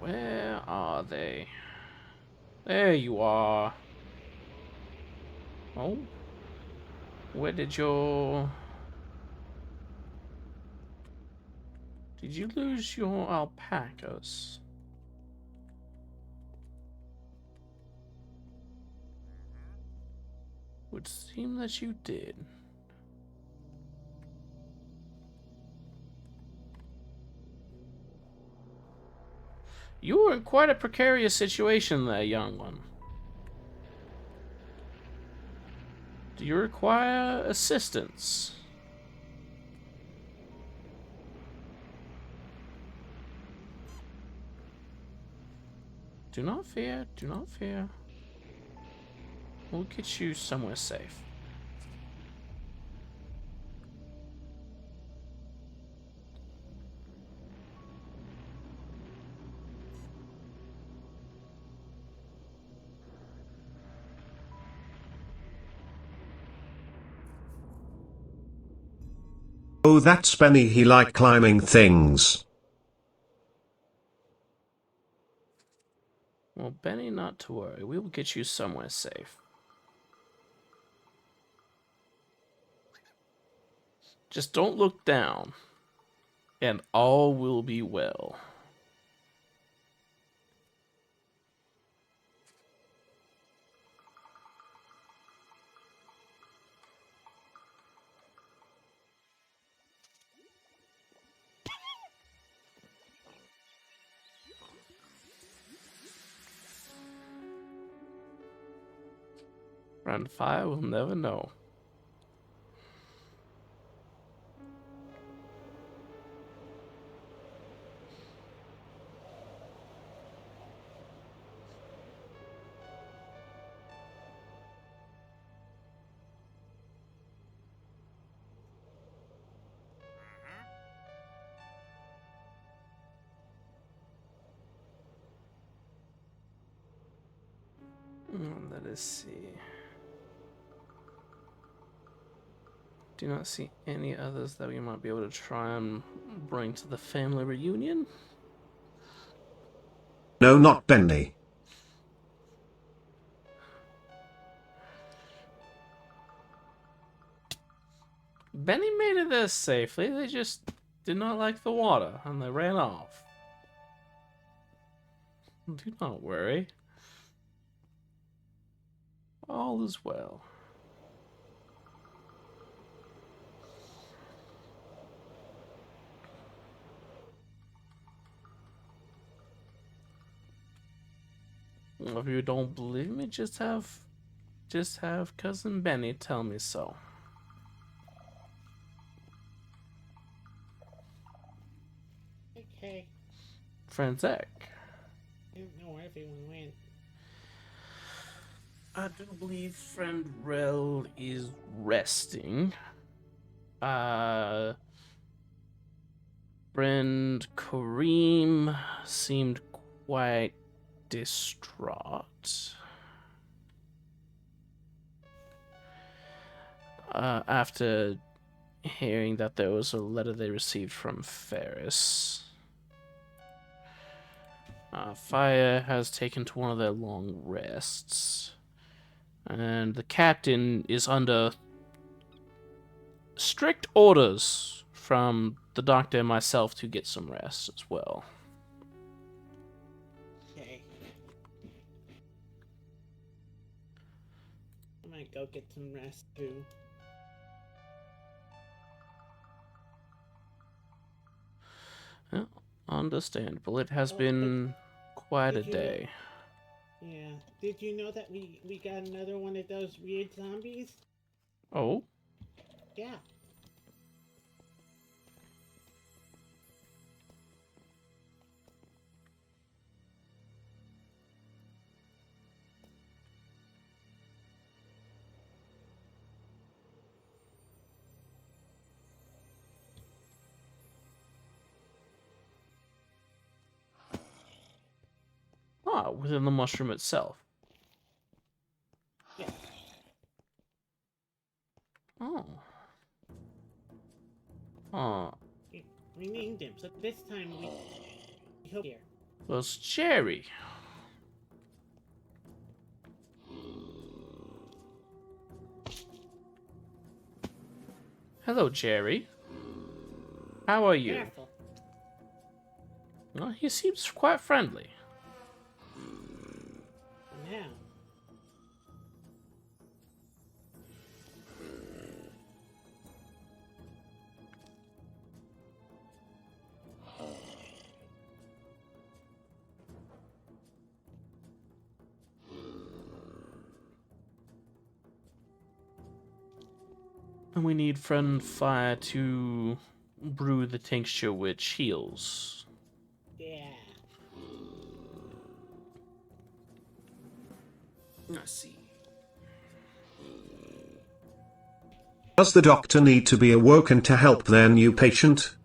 Where are they? There you are. Oh. Where did your... Did you lose your alpacas? Would seem that you did. You were in quite a precarious situation there, young one. Do you require assistance? Do not fear, do not fear. We'll get you somewhere safe. Oh, that's Benny, he like climbing things. Well, Benny, not to worry. We will get you somewhere safe. Just don't look down, and all will be well. Friend Fire will never know. Let us see. Do not see any others that we might be able to try and bring to the family reunion. No, not Benny. Benny made it there safely. They just did not like the water and they ran off. Do not worry. All is well. If you don't believe me, just have cousin Benny tell me so. Okay. Franzek. I don't know where everyone went. I do believe friend Rel is resting. Friend Kareem seemed quite distraught. After hearing that there was a letter they received from Ferris. Fire has taken to one of their long rests. And the captain is under strict orders from the doctor and myself to get some rest as well. Okay. I might go get some rest too. Yeah, understandable. It has Oh, been quite a did you- day. Yeah. Did you know that we got another one of those weird zombies? Oh, Yeah. within the mushroom itself. Yeah. Oh. Oh, We named him, so this time we hope here. well, it's Jerry. Hello, Jerry. How are you? Careful. Well, he seems quite friendly. Now. And we need friend Fire to brew the tincture which heals. Yeah. Let's see. Does the doctor need to be awoken to help their new patient?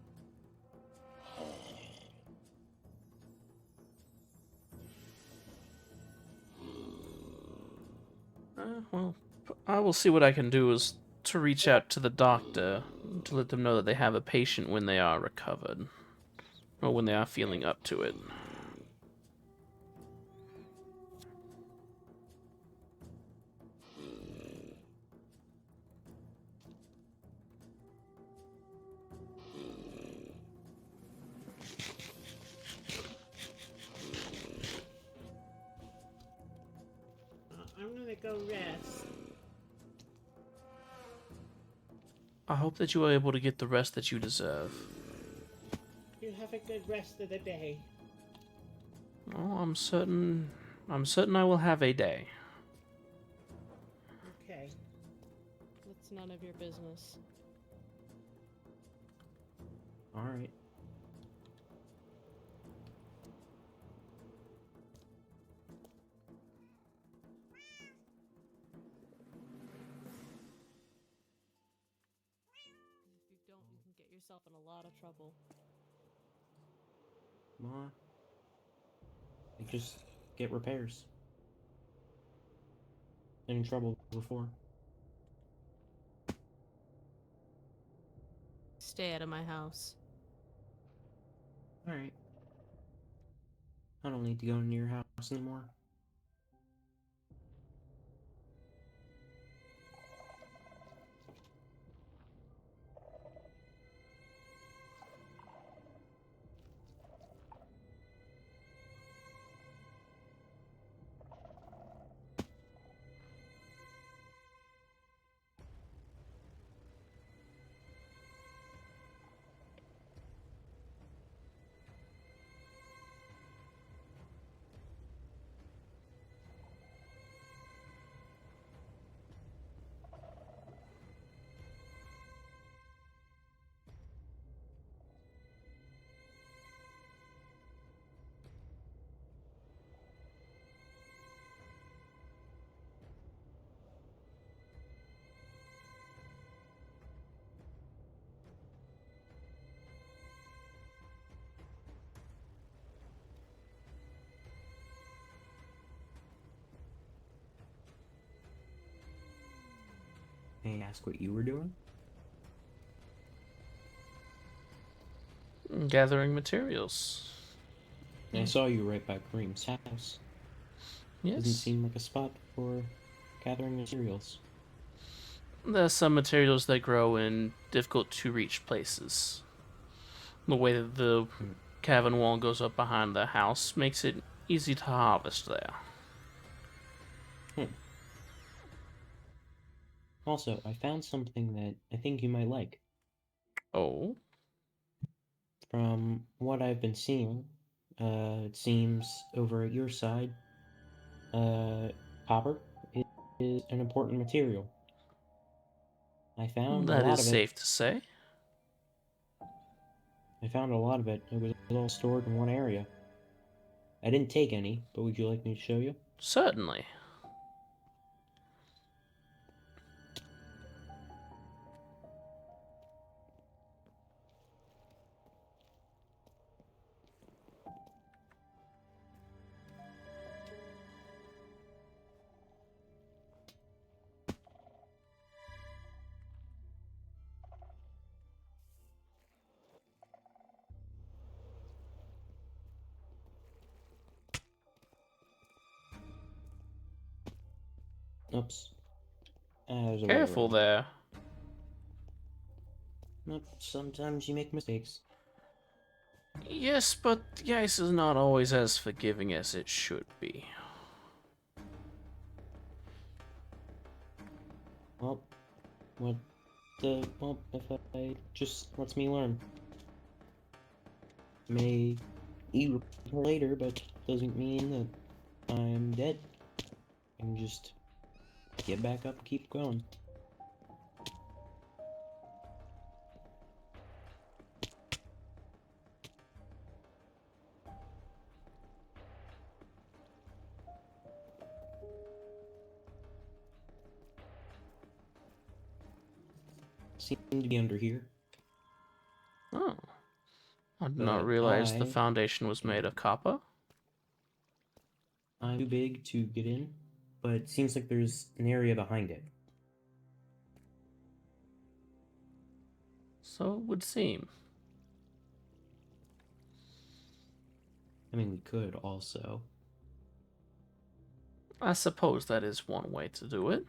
Well, I will see what I can do is to reach out to the doctor to let them know that they have a patient when they are recovered. Or when they are feeling up to it. I'm gonna go rest. I hope that you are able to get the rest that you deserve. You have a good rest of the day. Oh, I'm certain I will have a day. none of your business. Alright. If you don't, you can get yourself in a lot of trouble. Ma, I just get repairs. Been in trouble before. Stay out of my house. Alright. I don't need to go near your house anymore. May I ask what you were doing? Gathering materials. I saw you right by Kareem's house. Doesn't Yes. seem like a spot for gathering materials. There's some materials that grow in difficult to reach places. The way that the cavern wall goes up behind the house makes it easy to harvest there. Also, I found something that I think you might like. Oh? From what I've been seeing, it seems over at your side, copper is an important material. I found a That lot is of it. safe to say. I found a lot of it. It was all stored in one area. I didn't take any, but would you like me to show you? Certainly. Oops. There's a way Careful around. there. But sometimes you make mistakes. Yes, but the ice is not always as forgiving as it should be. Well, if I just lets me learn. May eat her later, but doesn't mean that I'm dead. I can just get back up and keep going. Seem to be under here. Oh. I did But not realize the foundation was made of copper. I'm too big to get in, but it seems like there's an area behind it. So it would seem. I mean, we could also. I suppose that is one way to do it.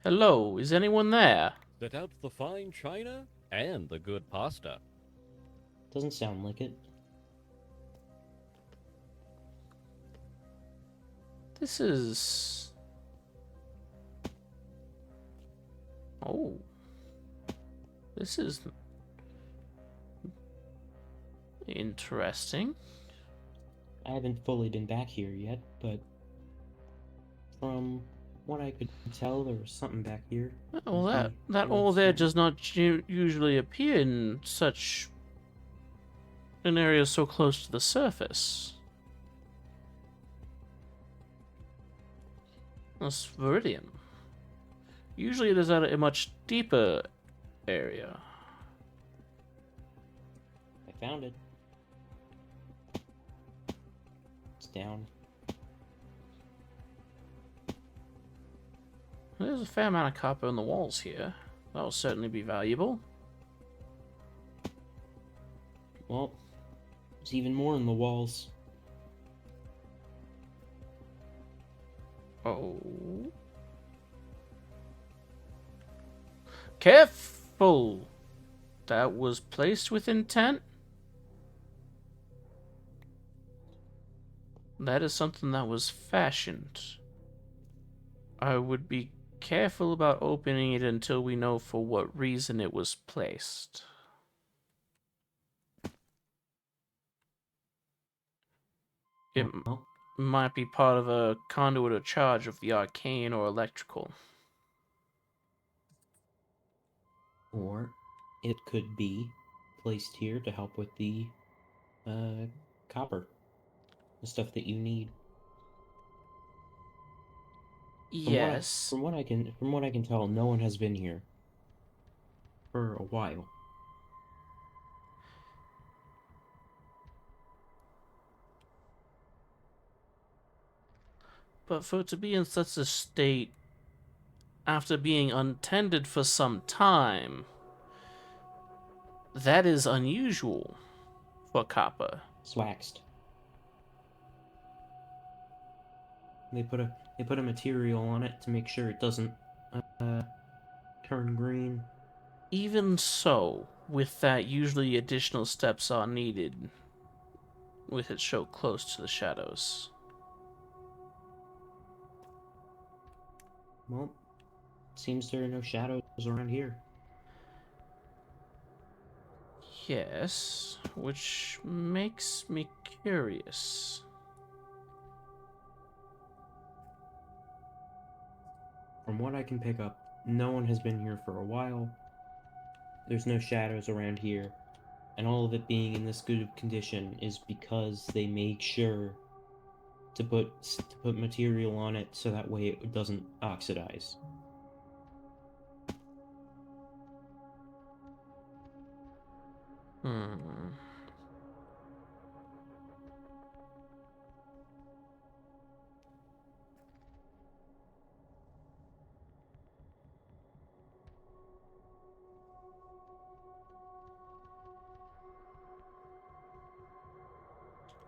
Hello, is anyone there? Set out the fine china and the good pasta. Doesn't sound like it. This is... Oh. This is... interesting. I haven't fully been back here yet, but from what I could tell, there was something back here. Well, As that we that went ore there through. does not usually appear in such an area so close to the surface. That's Viridium. Usually it is at a much deeper area. I found it. It's down. There's a fair amount of copper in the walls here. That will certainly be valuable. Well, there's even more in the walls. Oh. Careful! That was placed with intent? That is something that was fashioned. I would be careful about opening it until we know for what reason it was placed. It Well, might be part of a conduit or charge of the arcane or electrical. or it could be placed here to help with the copper, the stuff that you need. Yes, From what I can tell, no one has been here for a while. but for it to be in such a state after being untended for some time, that is unusual for copper. It's waxed. They put a material on it to make sure it doesn't turn green. Even so, with that, usually additional steps are needed with it so close to the shadows. Well, seems there are no shadows around here. Yes, which makes me curious. From what I can pick up, no one has been here for a while. There's no shadows around here, and all of it being in this good of condition is because they make sure to put material on it so that way it doesn't oxidize. Hmm.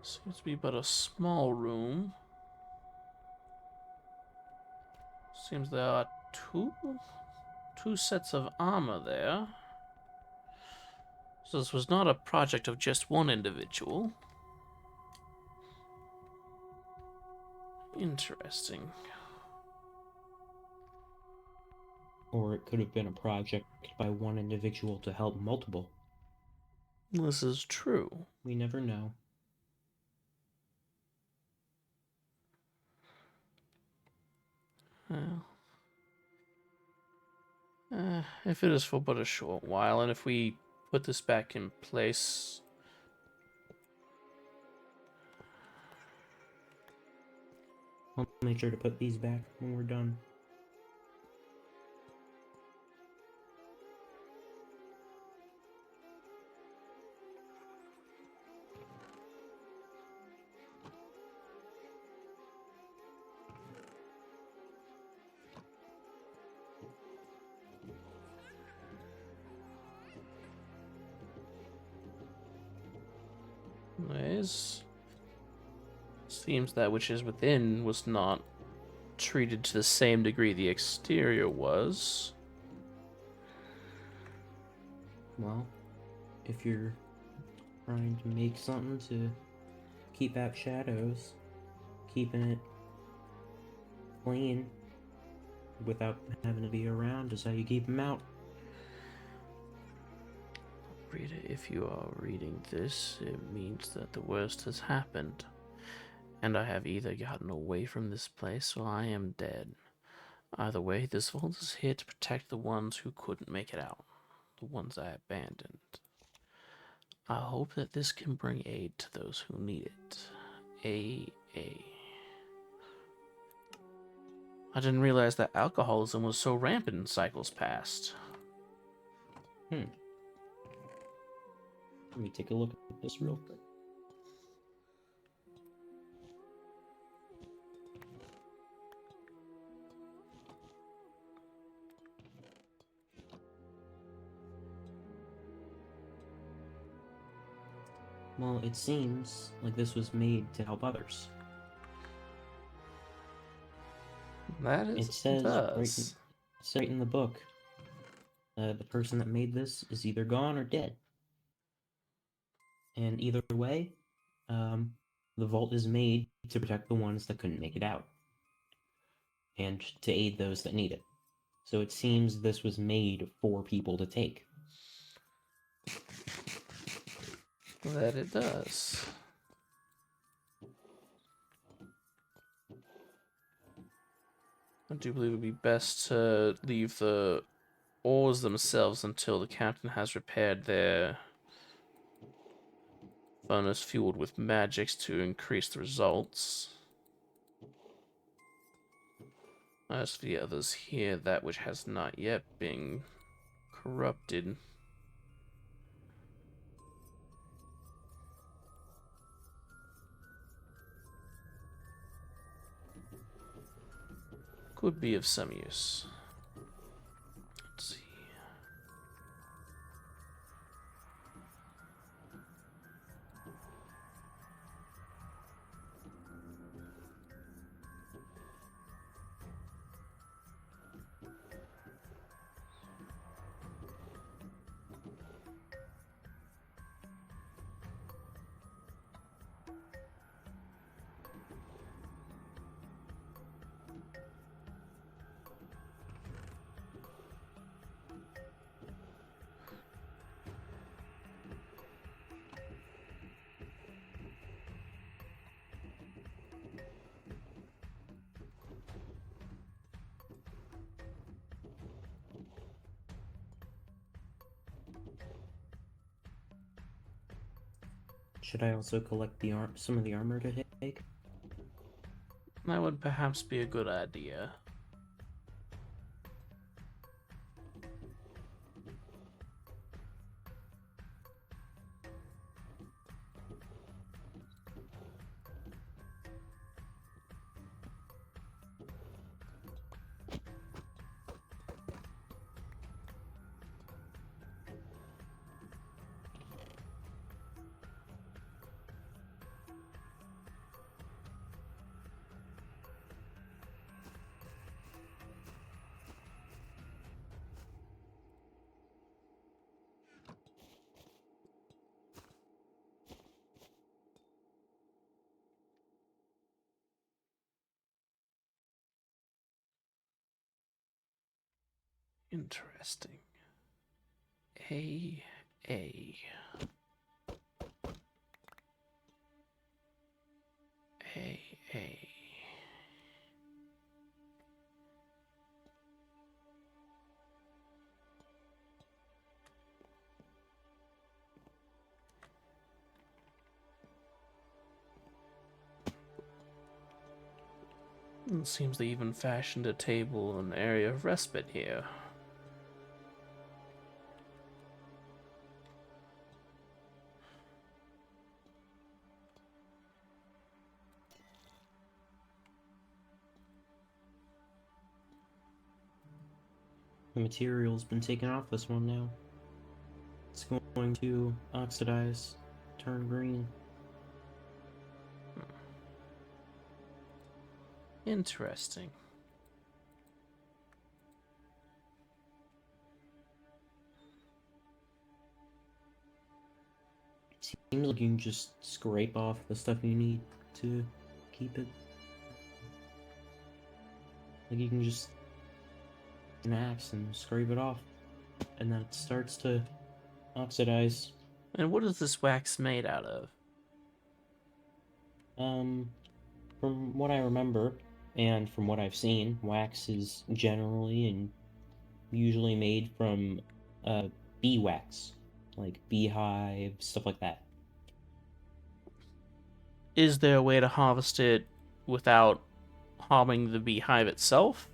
Seems to be but a small room. Seems there are two sets of armor there. So this was not a project of just one individual. Interesting. Or it could have been a project by one individual to help multiple. This is true. We never know. Well, if it is for but a short while, and if we put this back in place, I'll make sure to put these back when we're done. anyways, seems that which is within was not treated to the same degree the exterior was. Well, if you're trying to make something to keep out shadows, keeping it clean without having to be around is how you keep them out. Reader, if you are reading this, it means that the worst has happened, and I have either gotten away from this place or I am dead. Either way, this vault is here to protect the ones who couldn't make it out, the ones I abandoned. I hope that this can bring aid to those who need it. A. I didn't realize that alcoholism was so rampant in cycles past. Let me take a look at this real quick. Well, it seems like this was made to help others. That is, It says does. right in the book, the person that made this is either gone or dead. And either way, the vault is made to protect the ones that couldn't make it out, and to aid those that need it. So it seems this was made for people to take. That it does. I do believe it would be best to leave the oars themselves until the captain has repaired their furnace fueled with magics to increase the results. As for the others here, that which has not yet been corrupted. Could be of some use. Let's see. Should I also collect some of the armor to take? That would perhaps be a good idea. Interesting. A. A. A. A. It seems they even fashioned a table and area of respite here. The material's been taken off this one now. It's going to oxidize, turn green. Interesting. Seems like you can just scrape off the stuff you need to keep it. Like you can just an axe and scrape it off, and then it starts to oxidize. And what is this wax made out of? From what I remember, And from what I've seen, wax is generally and usually made from bee wax, like beehive, stuff like that. Is there a way to harvest it without harming the beehive itself?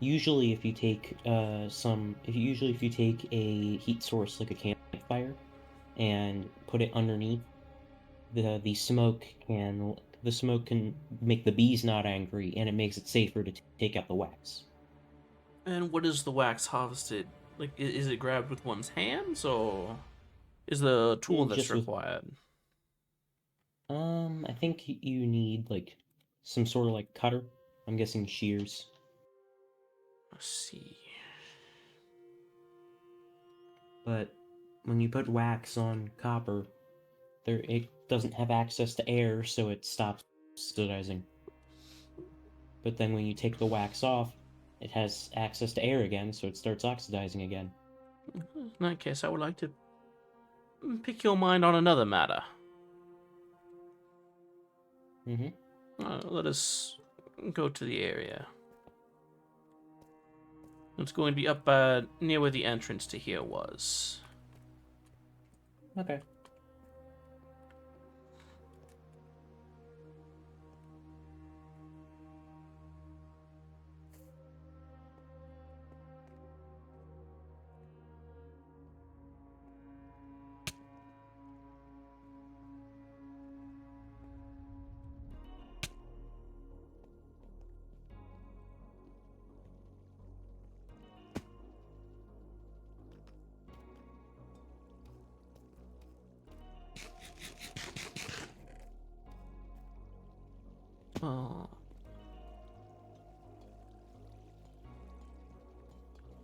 Usually if you take if you take a heat source like a campfire and put it underneath, the smoke can make the bees not angry, and it makes it safer to take out the wax. And what is the wax harvested? Like, is it grabbed with one's hands, or is the tool that's Just with required? I think you need like some sort of like cutter. I'm guessing shears. Let's see. But when you put wax on copper, it doesn't have access to air, so it stops oxidizing. But then when you take the wax off, it has access to air again, so it starts oxidizing again. In that case, I would like to pick your mind on another matter. Let us go to the area. It's going to be up near where the entrance to here was. Okay.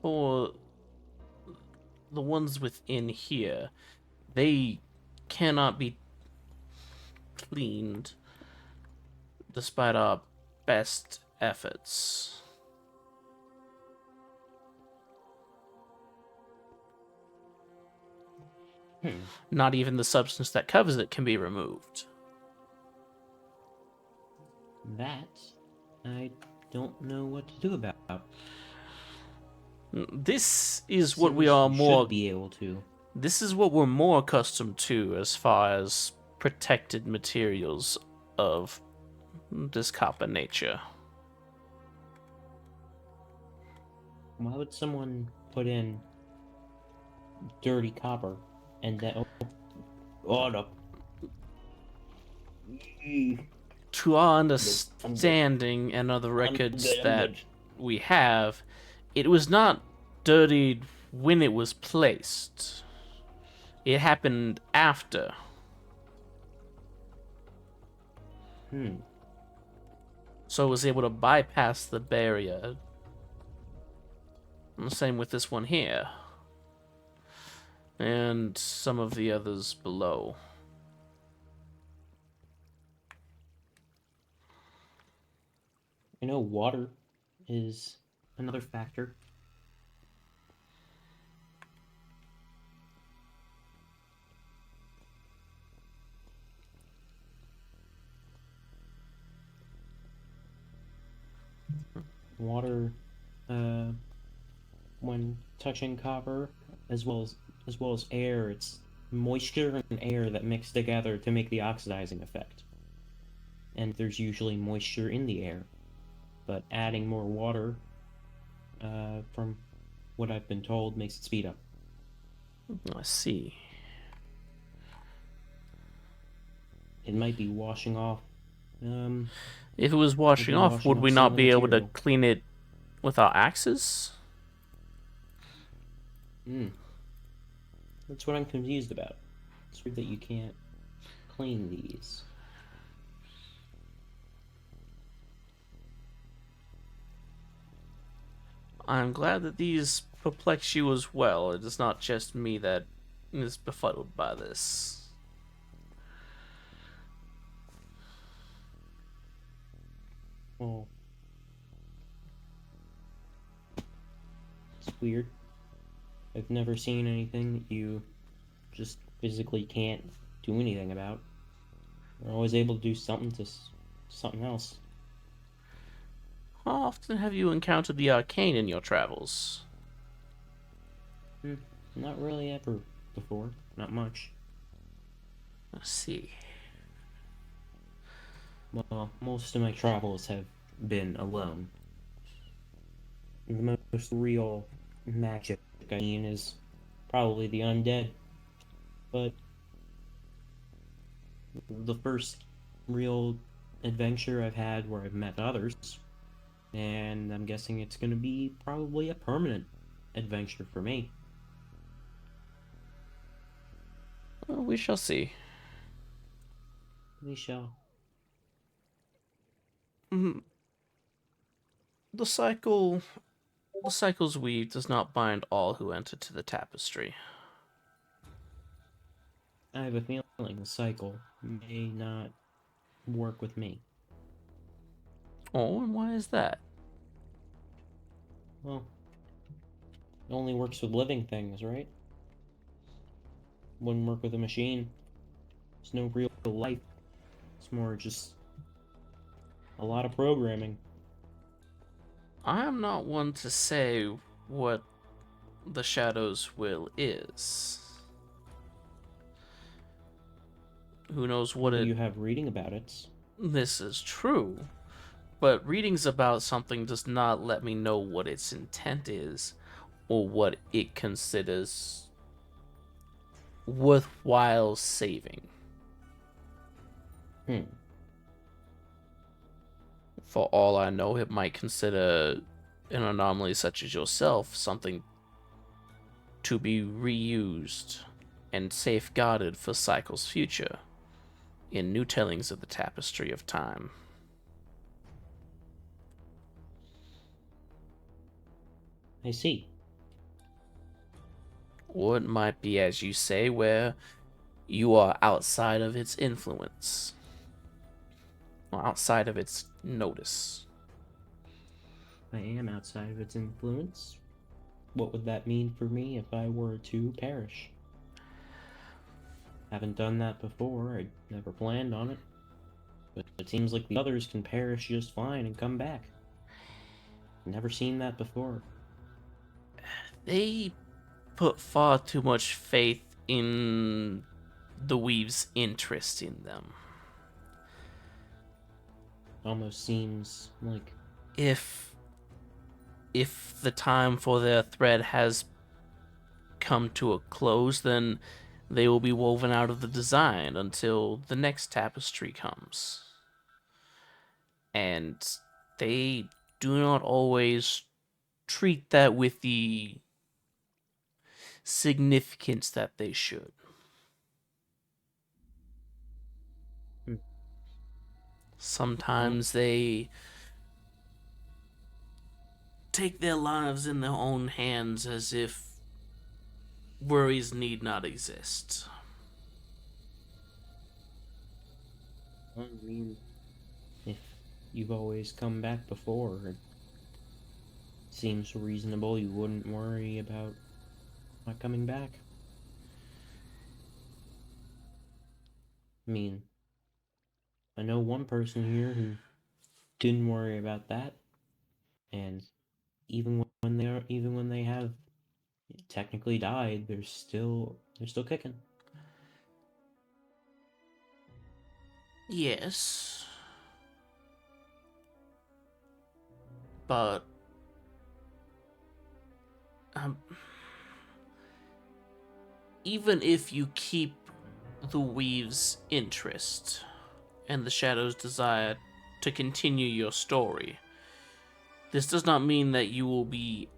For the ones within here, they cannot be cleaned despite our best efforts. Not even the substance that covers it can be removed. That I don't know what to do about. This is what we Seems are you more. should be able to. This is what we're more accustomed to as far as protected materials of this copper nature. Why would someone put in dirty copper and then no. To our understanding and other records I'm that good. we have, it was not dirtied when it was placed. It happened after. So it was able to bypass the barrier. And the same with this one here. And some of the others below. I know water is another factor. Water, when touching copper, as well as air, it's moisture and air that mix together to make the oxidizing effect. And there's usually moisture in the air, but adding more water, from what I've been told, makes it speed up. I see. It might be washing off. If it was washing off, would we some not of the be able to material. clean it with our axes? That's what I'm confused about. It's weird that you can't clean these. I'm glad that these perplex you as well. It is not just me that is befuddled by this. Well, it's weird. I've never seen anything that you just physically can't do anything about. You're always able to do something to something else. How often have you encountered the arcane in your travels? Not really ever before. Not much. Let's see. Well, most of my travels have been alone. The most real magic I've seen is probably the undead. But the first real adventure I've had where I've met others, and I'm guessing it's going to be probably a permanent adventure for me. Well, we shall see. We shall. Mhm. The cycle's weave does not bind all who enter to the tapestry. I have a feeling the cycle may not work with me. Oh, and why is that? Well, it only works with living things, right? Wouldn't work with a machine. There's no real life. It's more just a lot of programming. I am not one to say what the Shadow's will is. Who knows what it... You have reading about it. This is true, but readings about something does not let me know what its intent is, or what it considers worthwhile saving. For all I know, it might consider an anomaly such as yourself something to be reused and safeguarded for Cycle's future in new tellings of the Tapestry of Time. I see. Or it might be, as you say, where you are outside of its influence, or outside of its notice. I am outside of its influence. What would that mean for me if I were to perish? Haven't done that before. I never planned on it. But it seems like the others can perish just fine and come back. Never seen that before. They put far too much faith in the Weave's interest in them. Almost seems like If the time for their thread has come to a close, then they will be woven out of the design until the next tapestry comes. And they do not always treat that with the significance that they should. Sometimes they take their lives in their own hands as if worries need not exist. I mean, if you've always come back before, it seems reasonable you wouldn't worry about not coming back. I mean, I know one person here who didn't worry about that, and even when they have technically died, they're still kicking. Yes. But um, even if you keep the Weave's interest and the Shadow's desire to continue your story, this does not mean that you will be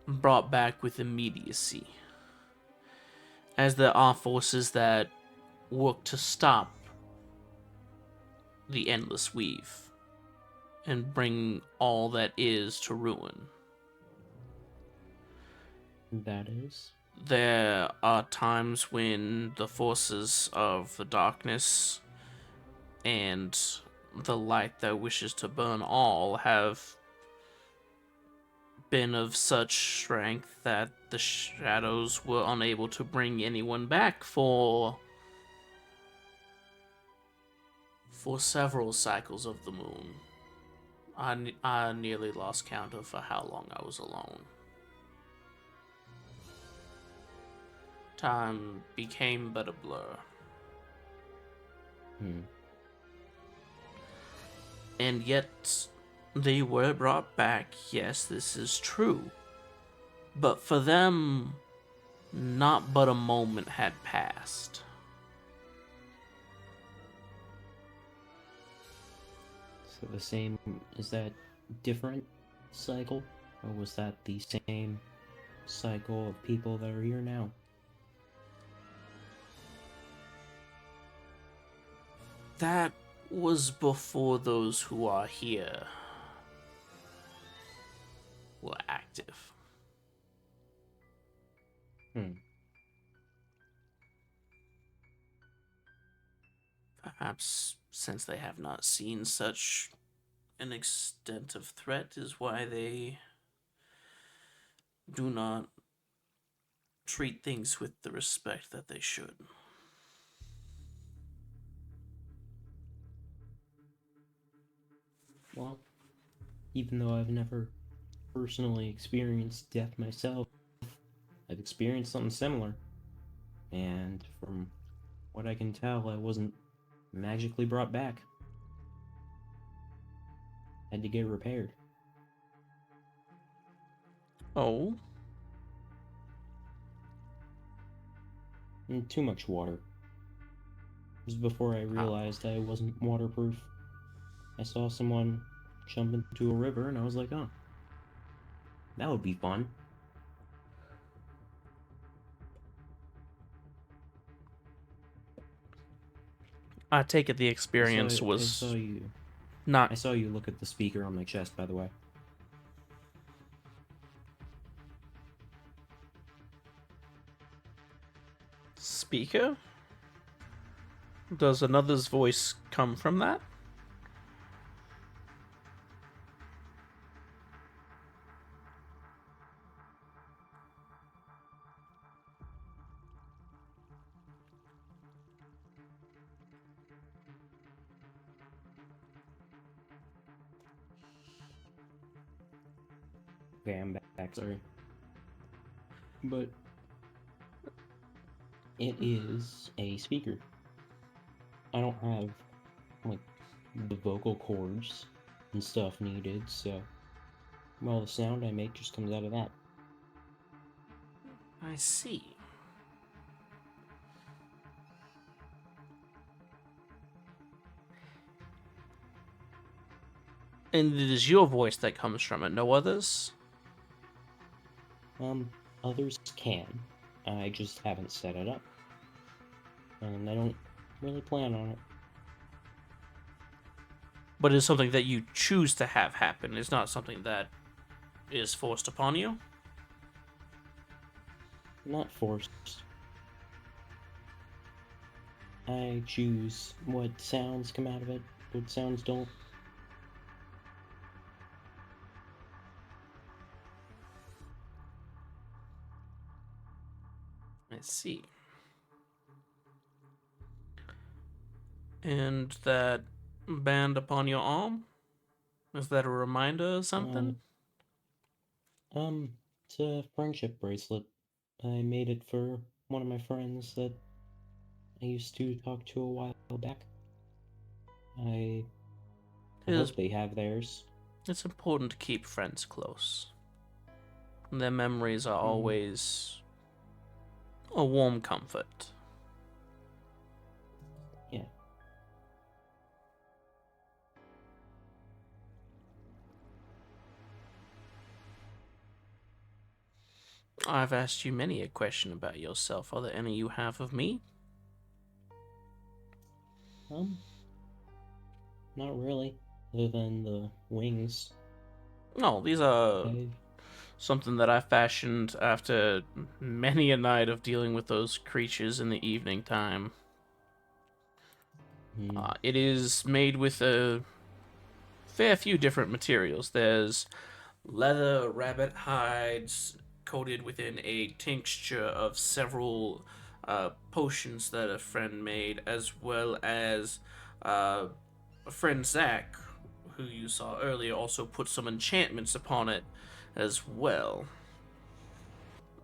brought back with immediacy, as there are forces that work to stop the Endless Weave and bring all that is to ruin. That is. There are times when the forces of the darkness and the light that wishes to burn all have been of such strength that the shadows were unable to bring anyone back for for several cycles of the moon. I nearly lost count of for how long I was alone. Time became but a blur. And yet, they were brought back. Yes, this is true. But for them, not but a moment had passed. So the same, is that different cycle? Or was that the same cycle of people that are here now? That was before those who are here were active. Perhaps since they have not seen such an extent of threat is why they do not treat things with the respect that they should. Well, even though I've never personally experienced death myself, I've experienced something similar. And from what I can tell, I wasn't magically brought back. Had to get repaired. Oh? And too much water. It was before I realized I wasn't waterproof. I saw someone jump into a river and I was like, oh, that would be fun. I take it the experience I was saw you. not I saw you look at the speaker on my chest, by the way. speaker? Does another's voice come from that? Okay, I'm back. Sorry. But it is a speaker. I don't have, like, the vocal cords and stuff needed, so, well, the sound I make just comes out of that. I see. And it is your voice that comes from it, no others? Others can. I just haven't set it up. And I don't really plan on it. But it's something that you choose to have happen. It's not something that is forced upon you? Not forced. I choose what sounds come out of it, what sounds don't. I see. And that band upon your arm? Is that a reminder of something? It's a friendship bracelet. I made it for one of my friends that I used to talk to a while back. I hope they have theirs. It's important to keep friends close. Their memories are always a warm comfort. Yeah. I've asked you many a question about yourself. Are there any you have of me? Not really. Other than the wings. No, these are something that I fashioned after many a night of dealing with those creatures in the evening time. It is made with a fair few different materials. There's leather, rabbit hides, coated within a tincture of several potions that a friend made, as well as friend Zach, who you saw earlier, also put some enchantments upon it as well.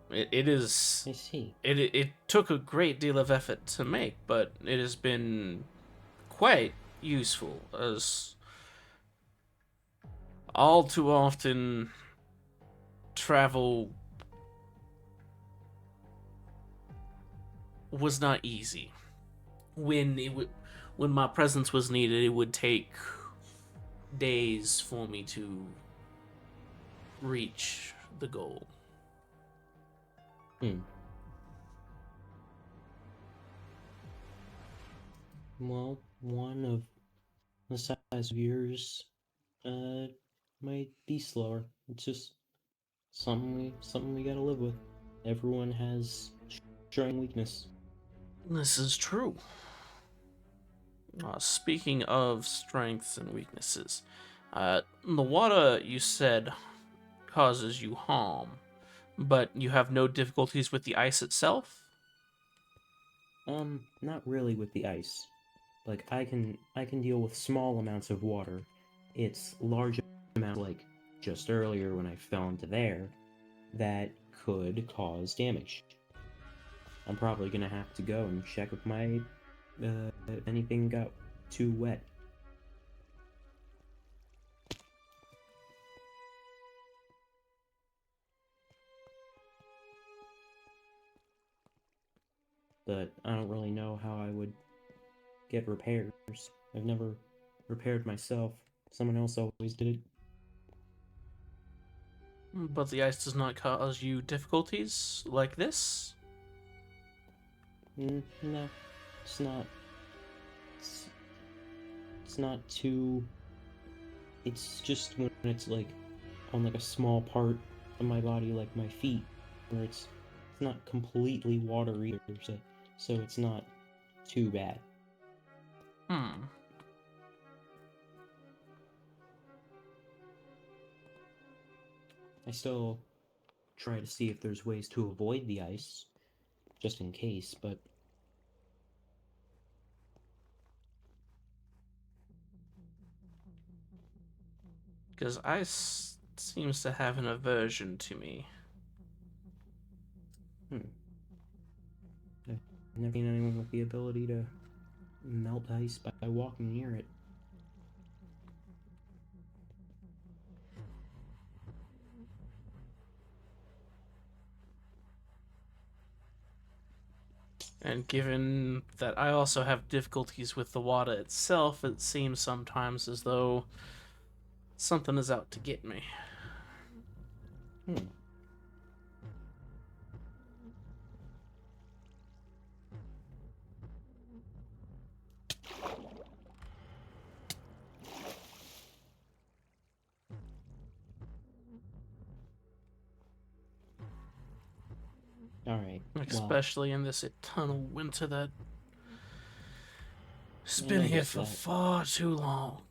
It is. I see. It took a great deal of effort to make, but it has been quite useful, as all too often travel was not easy. When my presence was needed, it would take days for me to reach the goal. Well, one of the size of yours might be slower. It's just something we gotta live with. Everyone has strength and weakness. This is true. Speaking of strengths and weaknesses, the water you said causes you harm, but you have no difficulties with the ice itself? Not really with the ice. Like I can deal with small amounts of water. It's large amounts, like just earlier when I fell into there, that could cause damage. I'm probably gonna have to go and check if my if anything got too wet. But I don't really know how I would get repairs. I've never repaired myself. Someone else always did it. But the ice does not cause you difficulties like this? No, it's not. It's, it's not too. It's just when it's like on like a small part of my body, like my feet, where it's not completely water either, so it's not too bad. Hmm. I still try to see if there's ways to avoid the ice, just in case, but Because ice seems to have an aversion to me. I've never seen anyone with the ability to melt ice by walking near it. And given that I also have difficulties with the water itself, it seems sometimes as though something is out to get me. Alright, well, Especially in this eternal winter that has Yeah, been I here get for that. far too long.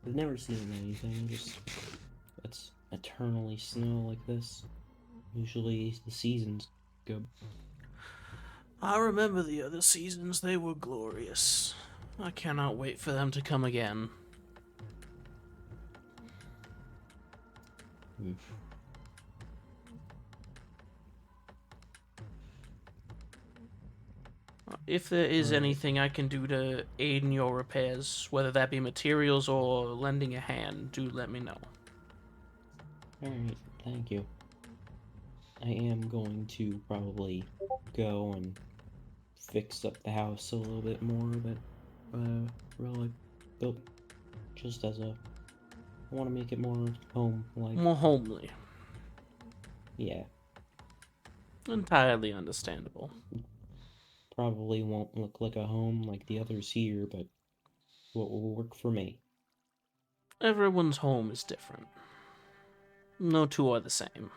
I've never seen anything that's eternally snow like this. Usually the seasons go. I remember the other seasons, they were glorious. I cannot wait for them to come again. Hmm. If there is Alright. anything I can do to aid in your repairs, whether that be materials or lending a hand, do let me know. Alright, thank you. I am going to probably go and fix up the house a little bit more that really built just as a I want to make it more home like. More homely. Yeah, Entirely understandable. probably won't look like a home like the others here, but what will work for me. Everyone's home is different. No two are the same.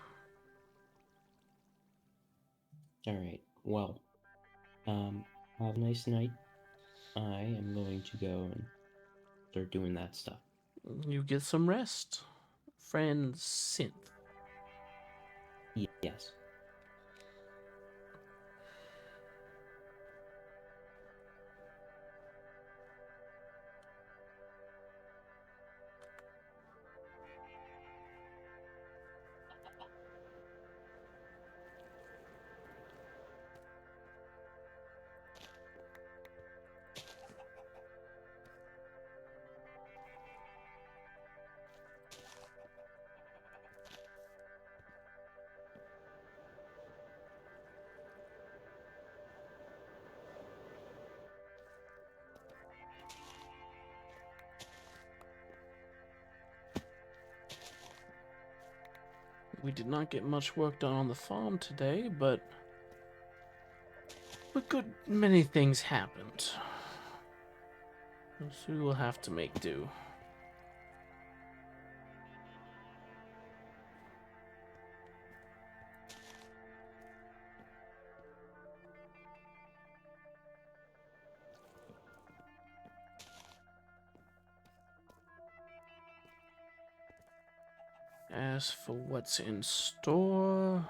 Alright, well, have a nice night. I am going to go and start doing that stuff. You get some rest. Friend Synth. Yes. We did not get much work done on the farm today, but good many things happened. So we will have to make do. As for what's in store,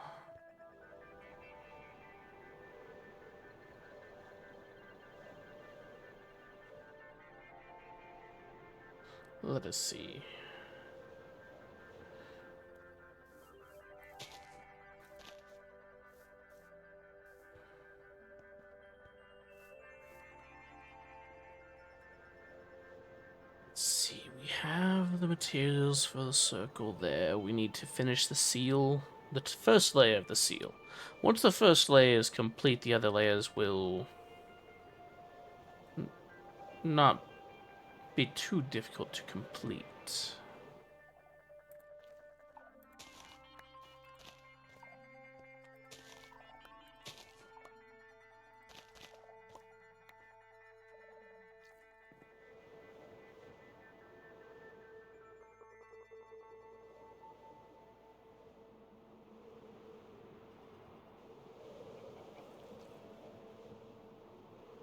let us see. Let's see, we have the materials for the circle there. We need to finish the seal, the first layer of the seal. Once the first layer is complete, the other layers will not be too difficult to complete.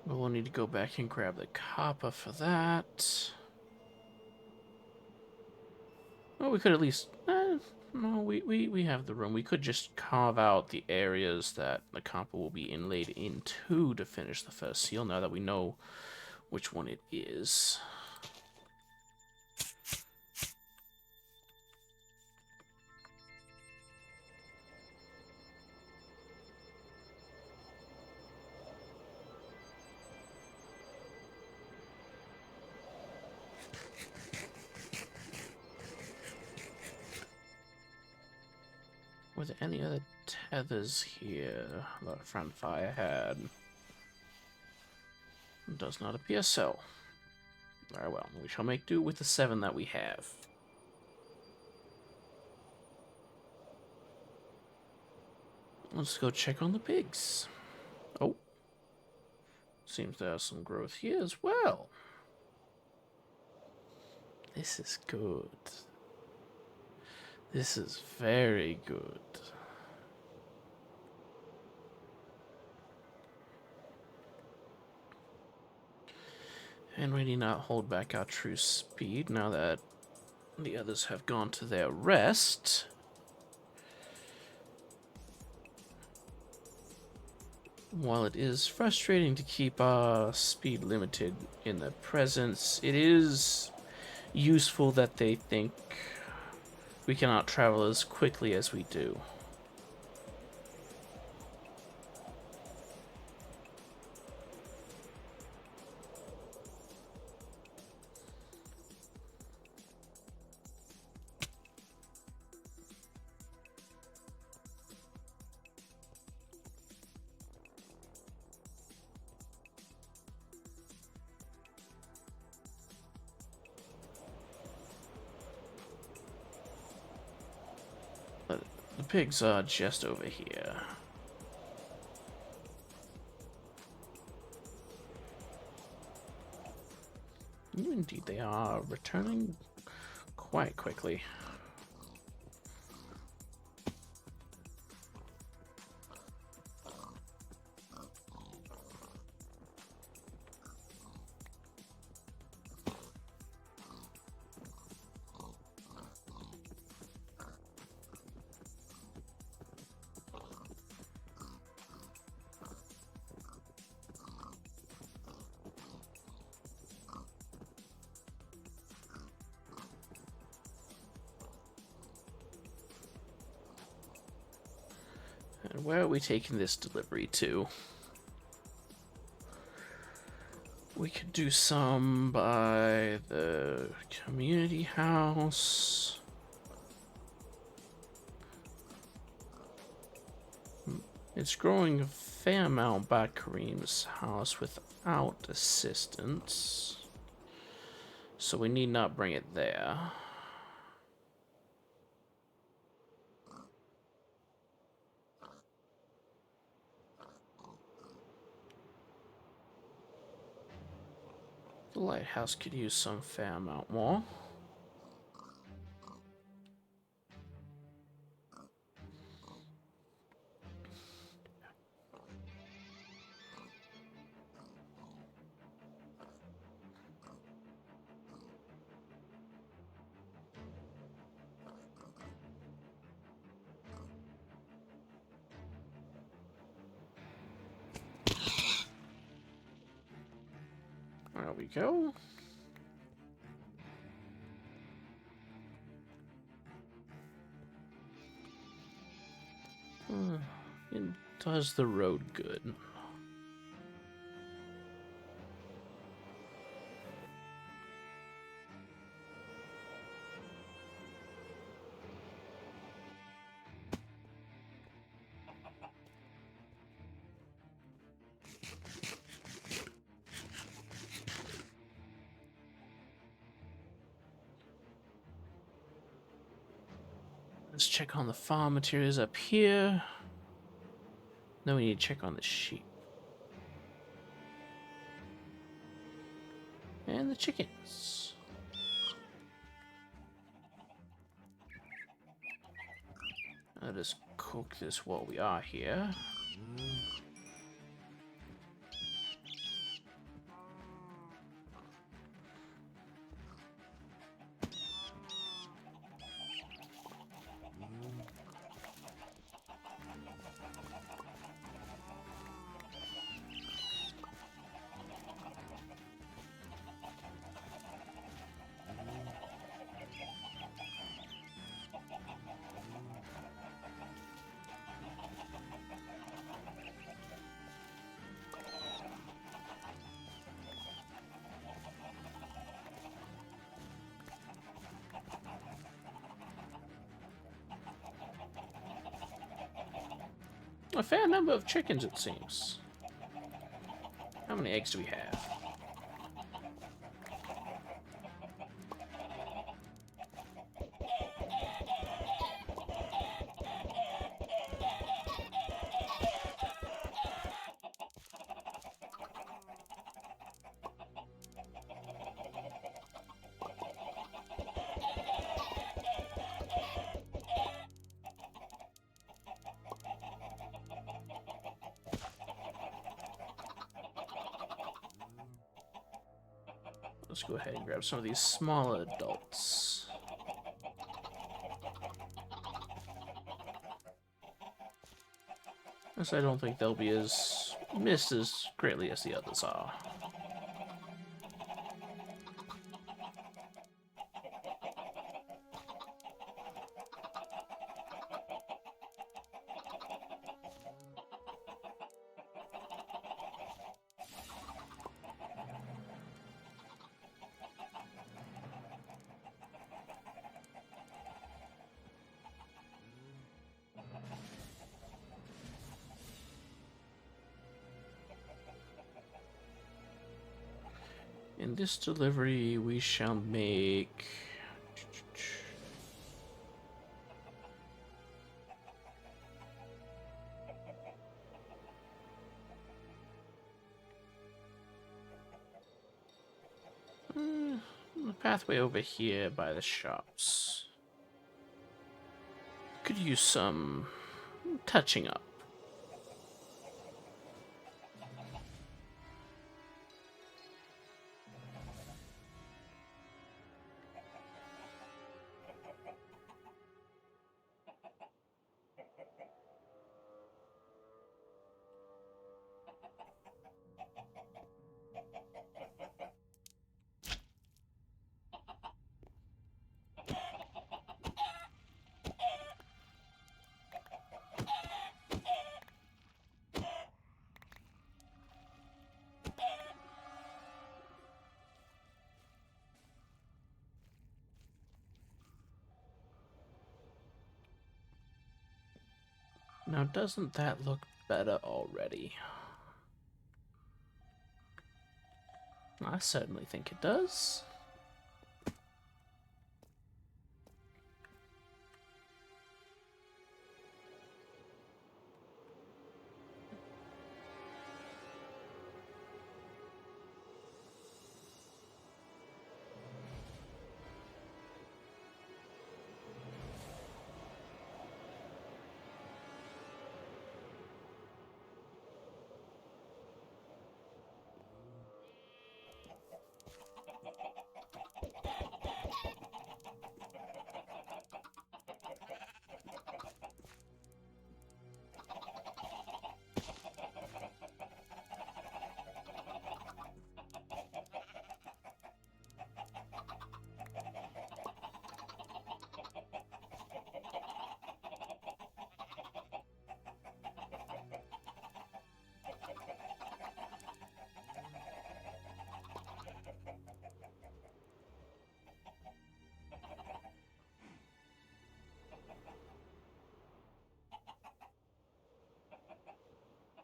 We'll need to go back and grab the copper for that. Well, we could at least... no, we have the room. We could just carve out the areas that the copper will be inlaid into to finish the first seal, now that we know which one it is. Were there any other tethers here that Friend Fire had? Does not appear so. Very well, we shall make do with the 7 that we have. Let's go check on the pigs. Oh. Seems there's some growth here as well. This is good. This is very good. And we need not hold back our true speed now that the others have gone to their rest. While it is frustrating to keep our speed limited in their presence, it is useful that they think we cannot travel as quickly as we do. The pigs are just over here. Indeed, they are returning quite quickly. And where are we taking this delivery to? We could do some by the community house. It's growing a fair amount by Kareem's house without assistance, so we need not bring it there. The lighthouse could use some fair amount more. There we go. It does the road good. Let's check on the farm materials up here. Then we need to check on the sheep. And the chickens. I'll just cook this while we are here. A fair number of chickens, it seems. How many eggs do we have? Let's go ahead and grab some of these smaller adults. As I don't think they'll be as missed as greatly as the others are. In this delivery, we shall make... the pathway over here by the shops. Could use some touching up. Now, doesn't that look better already? I certainly think it does.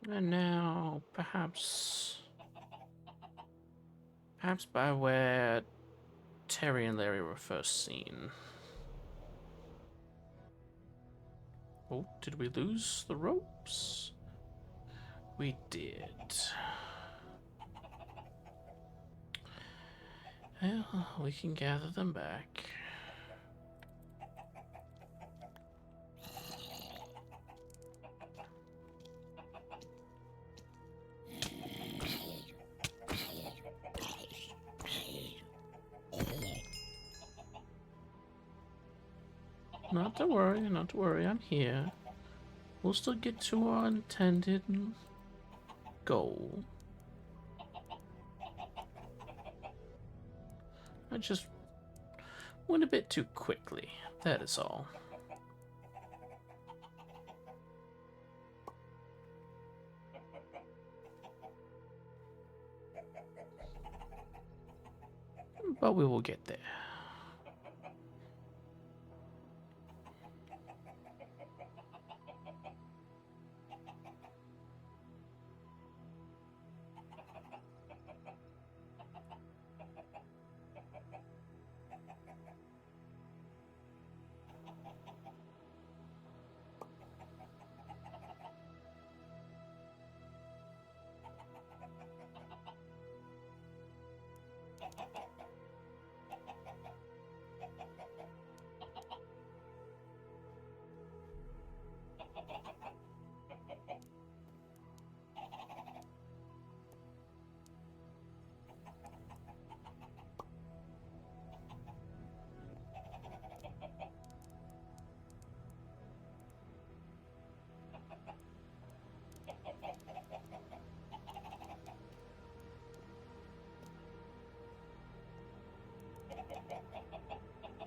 And now, perhaps by where Terry and Larry were first seen. Oh, did we lose the ropes? We did. Well, we can gather them back. Not to worry, not to worry, I'm here. We'll still get to our intended goal. I just went a bit too quickly, that is all. But we will get there.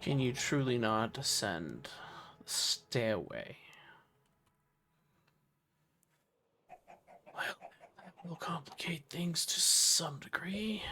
Can you truly not ascend the stairway? Well, that will complicate things to some degree.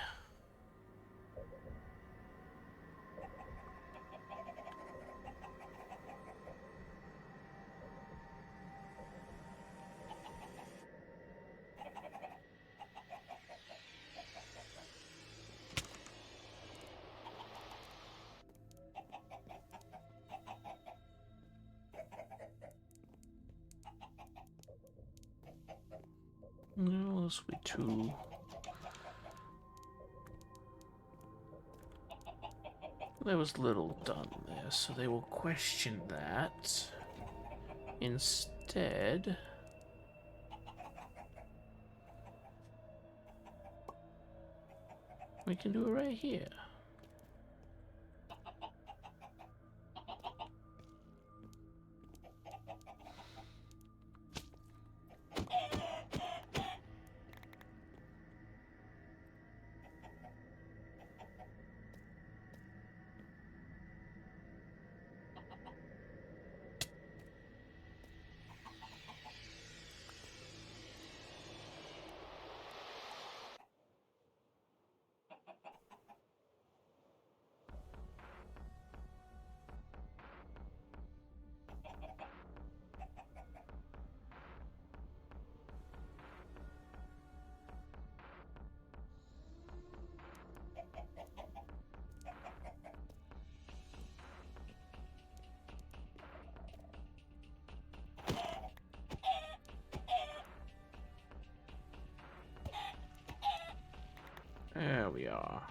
No, this will be too. There was little done there, so they will question that. Instead, we can do it right here. There we are.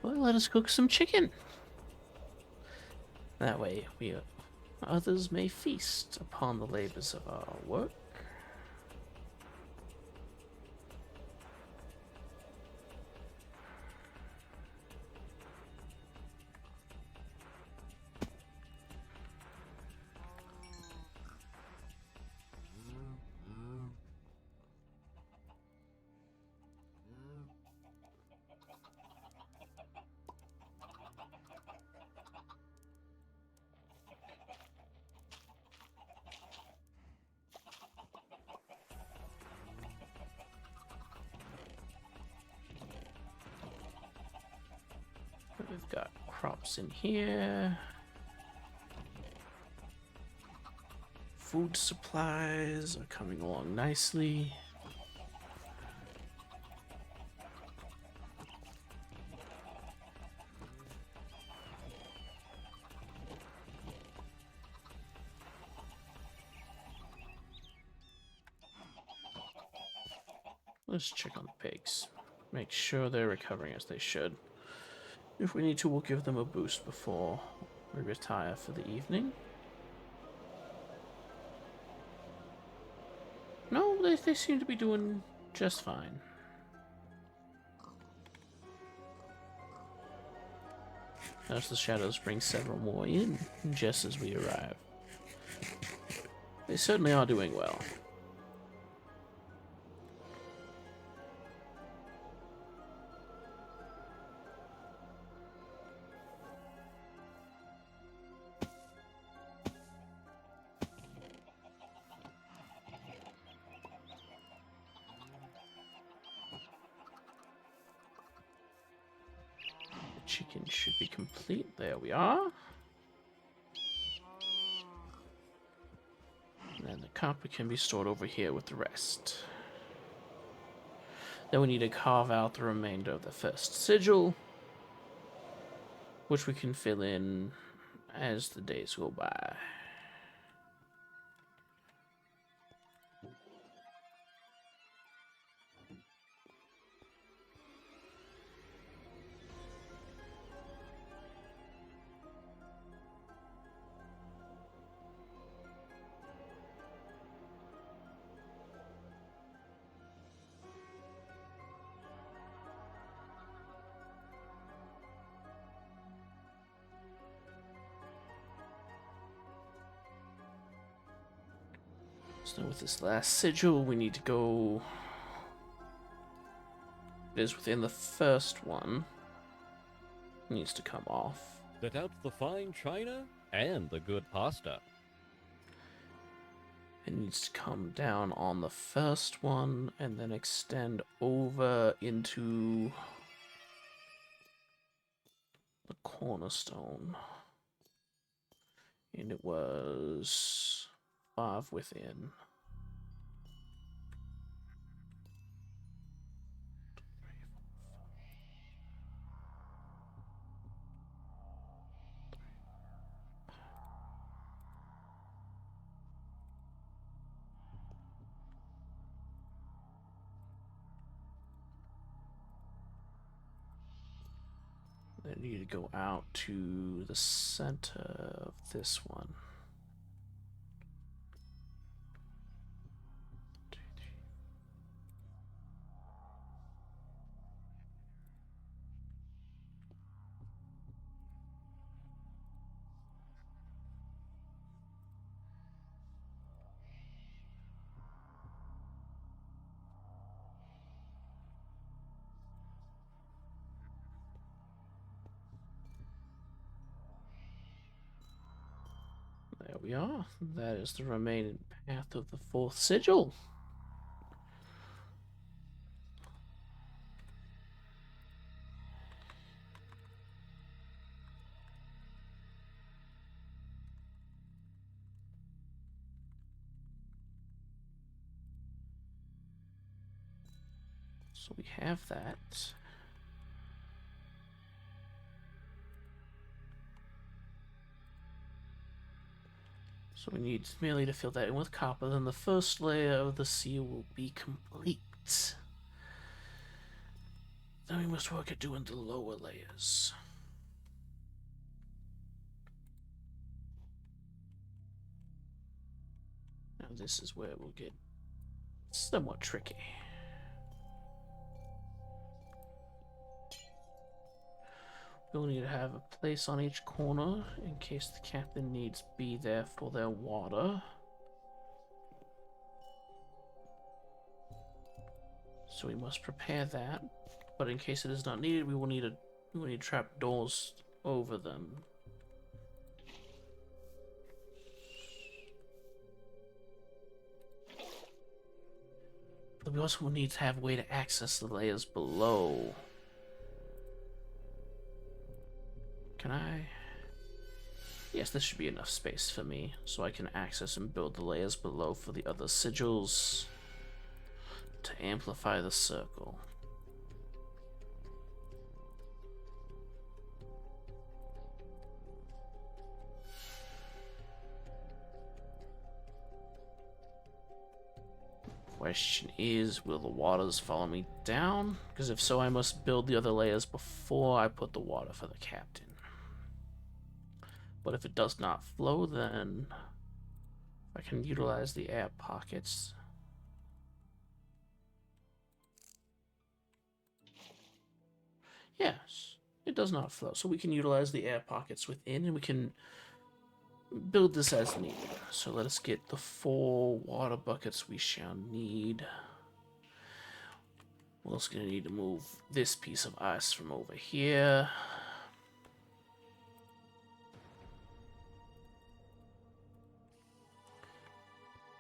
Well, let us cook some chicken. That way, others may feast upon the labors of our work. we've got crops in here. Food supplies are coming along nicely. Let's check on the pigs. Make sure they're recovering as they should. If we need to, we'll give them a boost before we retire for the evening. No, they seem to be doing just fine. Notice the shadows bring several more in just as we arrive. They certainly are doing well. Chicken should be complete. There we are. And the copper can be stored over here with the rest. Then we need to carve out the remainder of the first sigil, which we can fill in as the days go by. So with this last sigil, we need to go... It is within the first one. It needs to come off. Set out the fine china and the good pasta. It needs to come down on the first one and then extend over into the cornerstone. And it was 5 within. They need to go out to the center of this one. There we are. That is the remaining path of the 4th sigil. So we have that. So we need merely to fill that in with copper, then the first layer of the seal will be complete. Then we must work at doing the lower layers. Now this is where it will get somewhat tricky. We'll need to have a place on each corner in case the captain needs be there for their water. So we must prepare that, but in case it is not needed, we will need trap doors over them. But we also will need to have a way to access the layers below. can I... Yes, this should be enough space for me, so I can access and build the layers below for the other sigils to amplify the circle. Question is, will the waters follow me down? Because if so, I must build the other layers before I put the water for the captain. But if it does not flow, then I can utilize the air pockets. Yes, it does not flow, so we can utilize the air pockets within, and we can build this as needed. So let us get the 4 water buckets we shall need. We're also going to need to move this piece of ice from over here.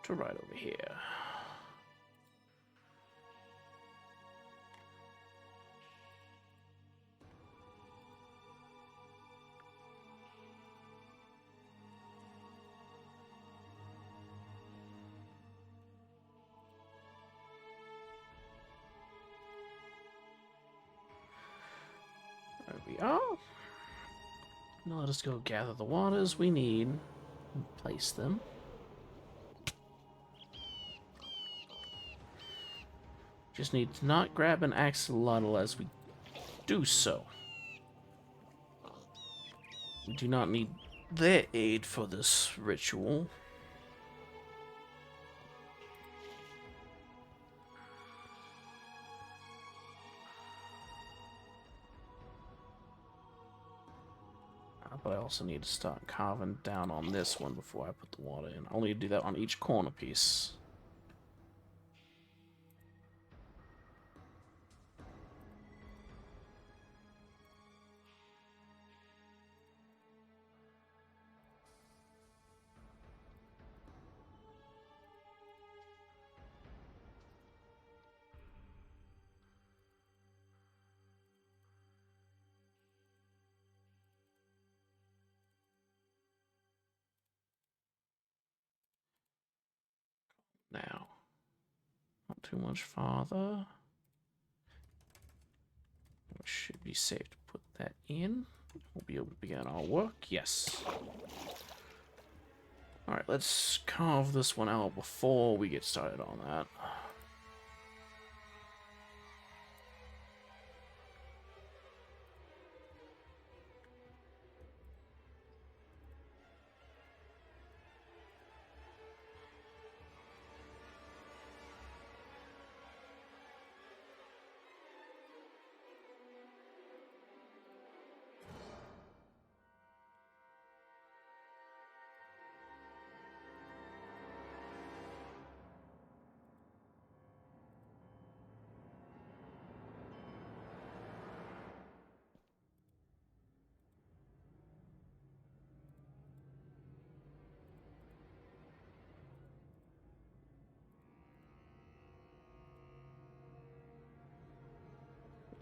To right over here. There we are. Now let us go gather the waters we need and place them. Just need to not grab an axolotl as we do so. We do not need their aid for this ritual. But I also need to start carving down on this one before I put the water in. I'll need to do that on each corner piece. Now, not too much farther. It should be safe to put that in. We'll be able to begin our work. Yes. Alright, let's carve this one out before we get started on that.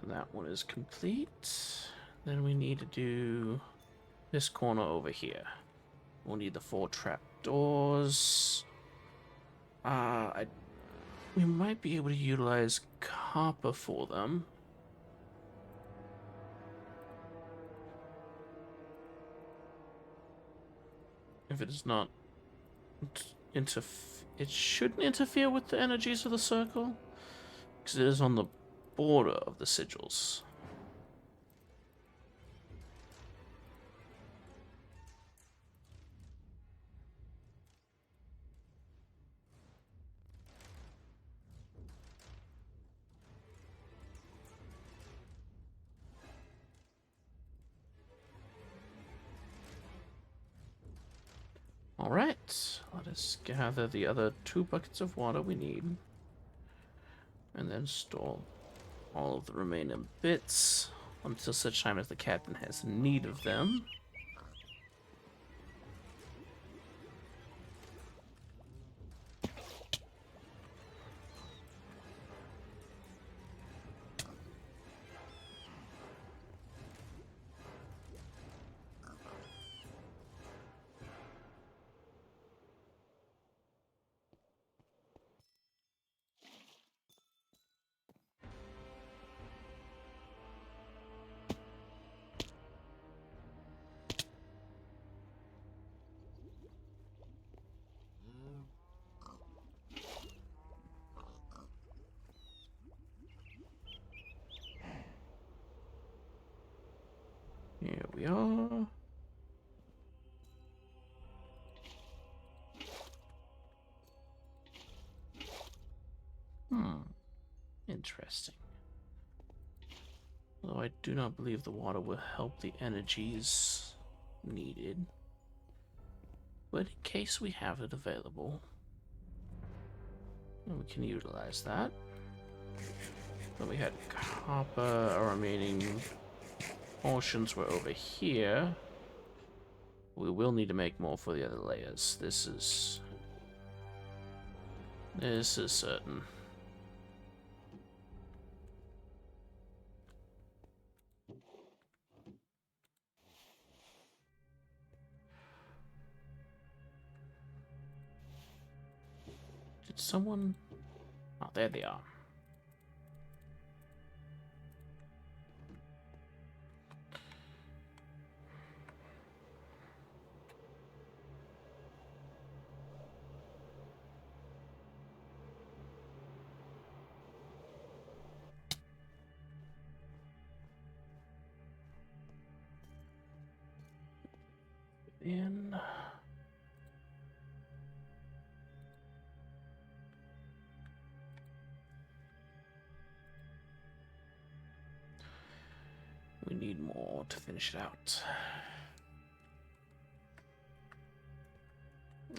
That one is complete. Then we need to do this corner over here. We'll need the 4 trapdoors. We might be able to utilize copper for them. If it is not it shouldn't interfere with the energies of the circle, because it is on the border of the sigils. Alright, let us gather the other 2 buckets of water we need. And then store all of the remaining bits until such time as the captain has need of them. Interesting. Although I do not believe the water will help the energies needed. But in case we have it available, we can utilize that. Then we had copper. Our remaining portions were over here. We will need to make more for the other layers. This is certain. Did someone... Oh, there they are. In... We need more to finish it out.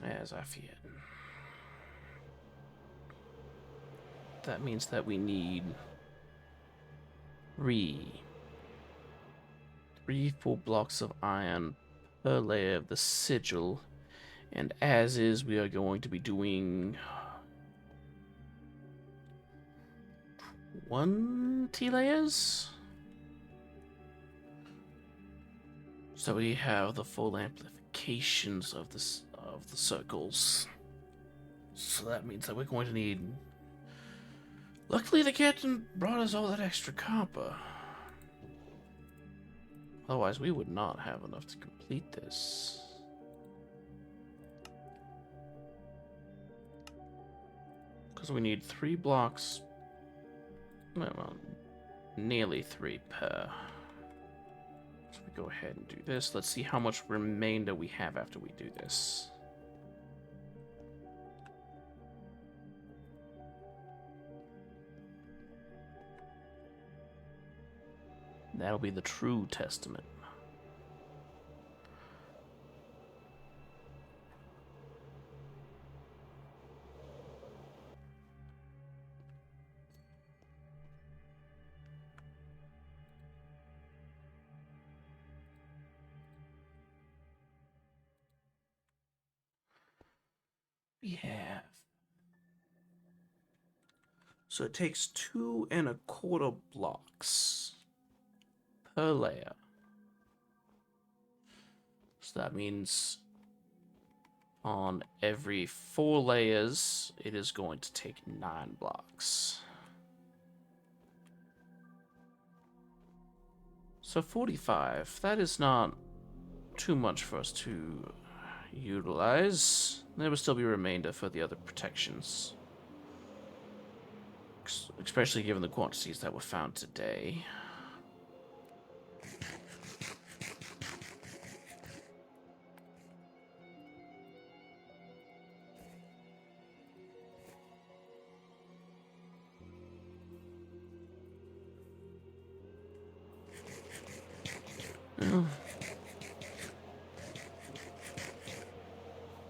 As I feared. That means that we need three full blocks of iron per layer of the sigil, and as is, we are going to be doing 20 layers. So we have the full amplifications of the circles. So that means that we're going to need... Luckily the captain brought us all that extra copper. Otherwise we would not have enough to complete this. Because we need 3 blocks. Well, nearly 3 per. So we go ahead and do this. Let's see how much remainder we have after we do this. That'll be the true testament. We have... So it takes 2 1/4 blocks per layer. So that means on every 4 layers, it is going to take 9 blocks. So 45, that is not too much for us to utilize. There will still be remainder for the other protections. Especially given the quantities that were found today.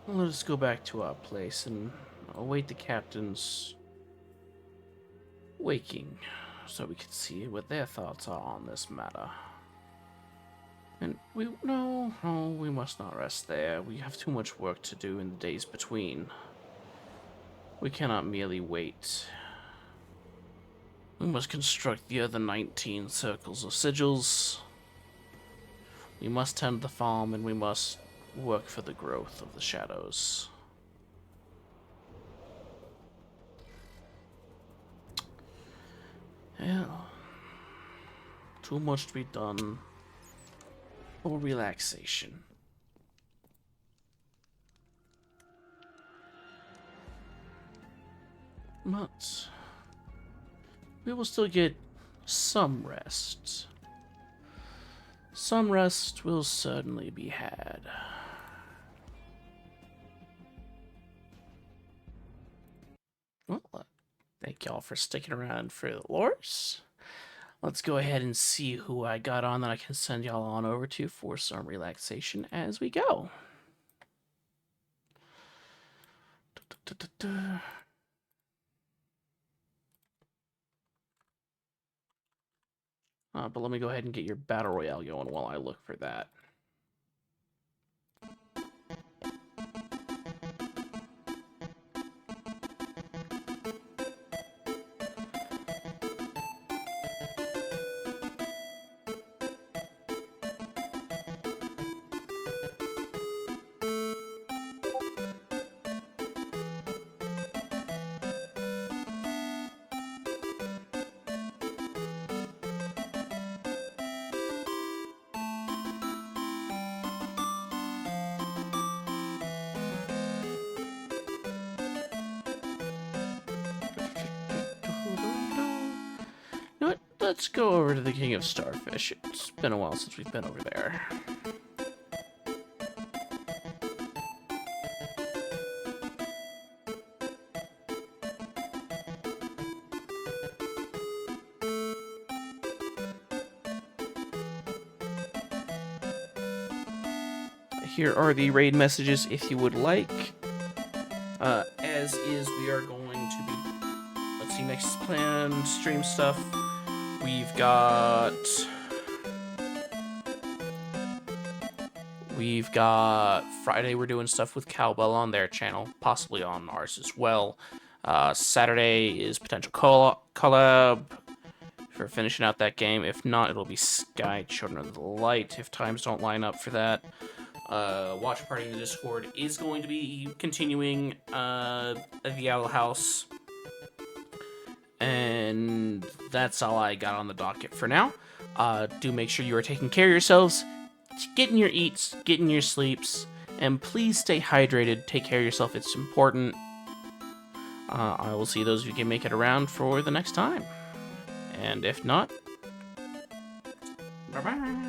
Let us go back to our place and await the captain's waking, so we can see what their thoughts are on this matter. And we must not rest there. We have too much work to do in the days between. We cannot merely wait. We must construct the other 19 circles of sigils. We must tend the farm, and we must work for the growth of the shadows. Yeah. Too much to be done for relaxation. But we will still get some rest. Some rest will certainly be had. Well, thank thank y'all for sticking around for the lores. Let's go ahead and see who I got on that I can send y'all on over to for some relaxation as we go. But let me go ahead and get your battle royale going while I look for that. You know what? Let's go over to the King of Starfish. It's been a while since we've been over there. Here are the raid messages if you would like. As is, we are going to be, let's see, next planned stream stuff. We've got Friday, we're doing stuff with Cowbell on their channel, possibly on ours as well. Saturday is potential collab for finishing out that game. If not, it'll be Sky Children of the Light if times don't line up for that. Watch Party in the Discord is going to be continuing at the Owl House. And that's all I got on the docket for now. Do make sure you are taking care of yourselves, getting your eats, getting your sleeps, and please stay hydrated. Take care of yourself, it's important. I will see those of you who can make it around for the next time. And if not, bye-bye.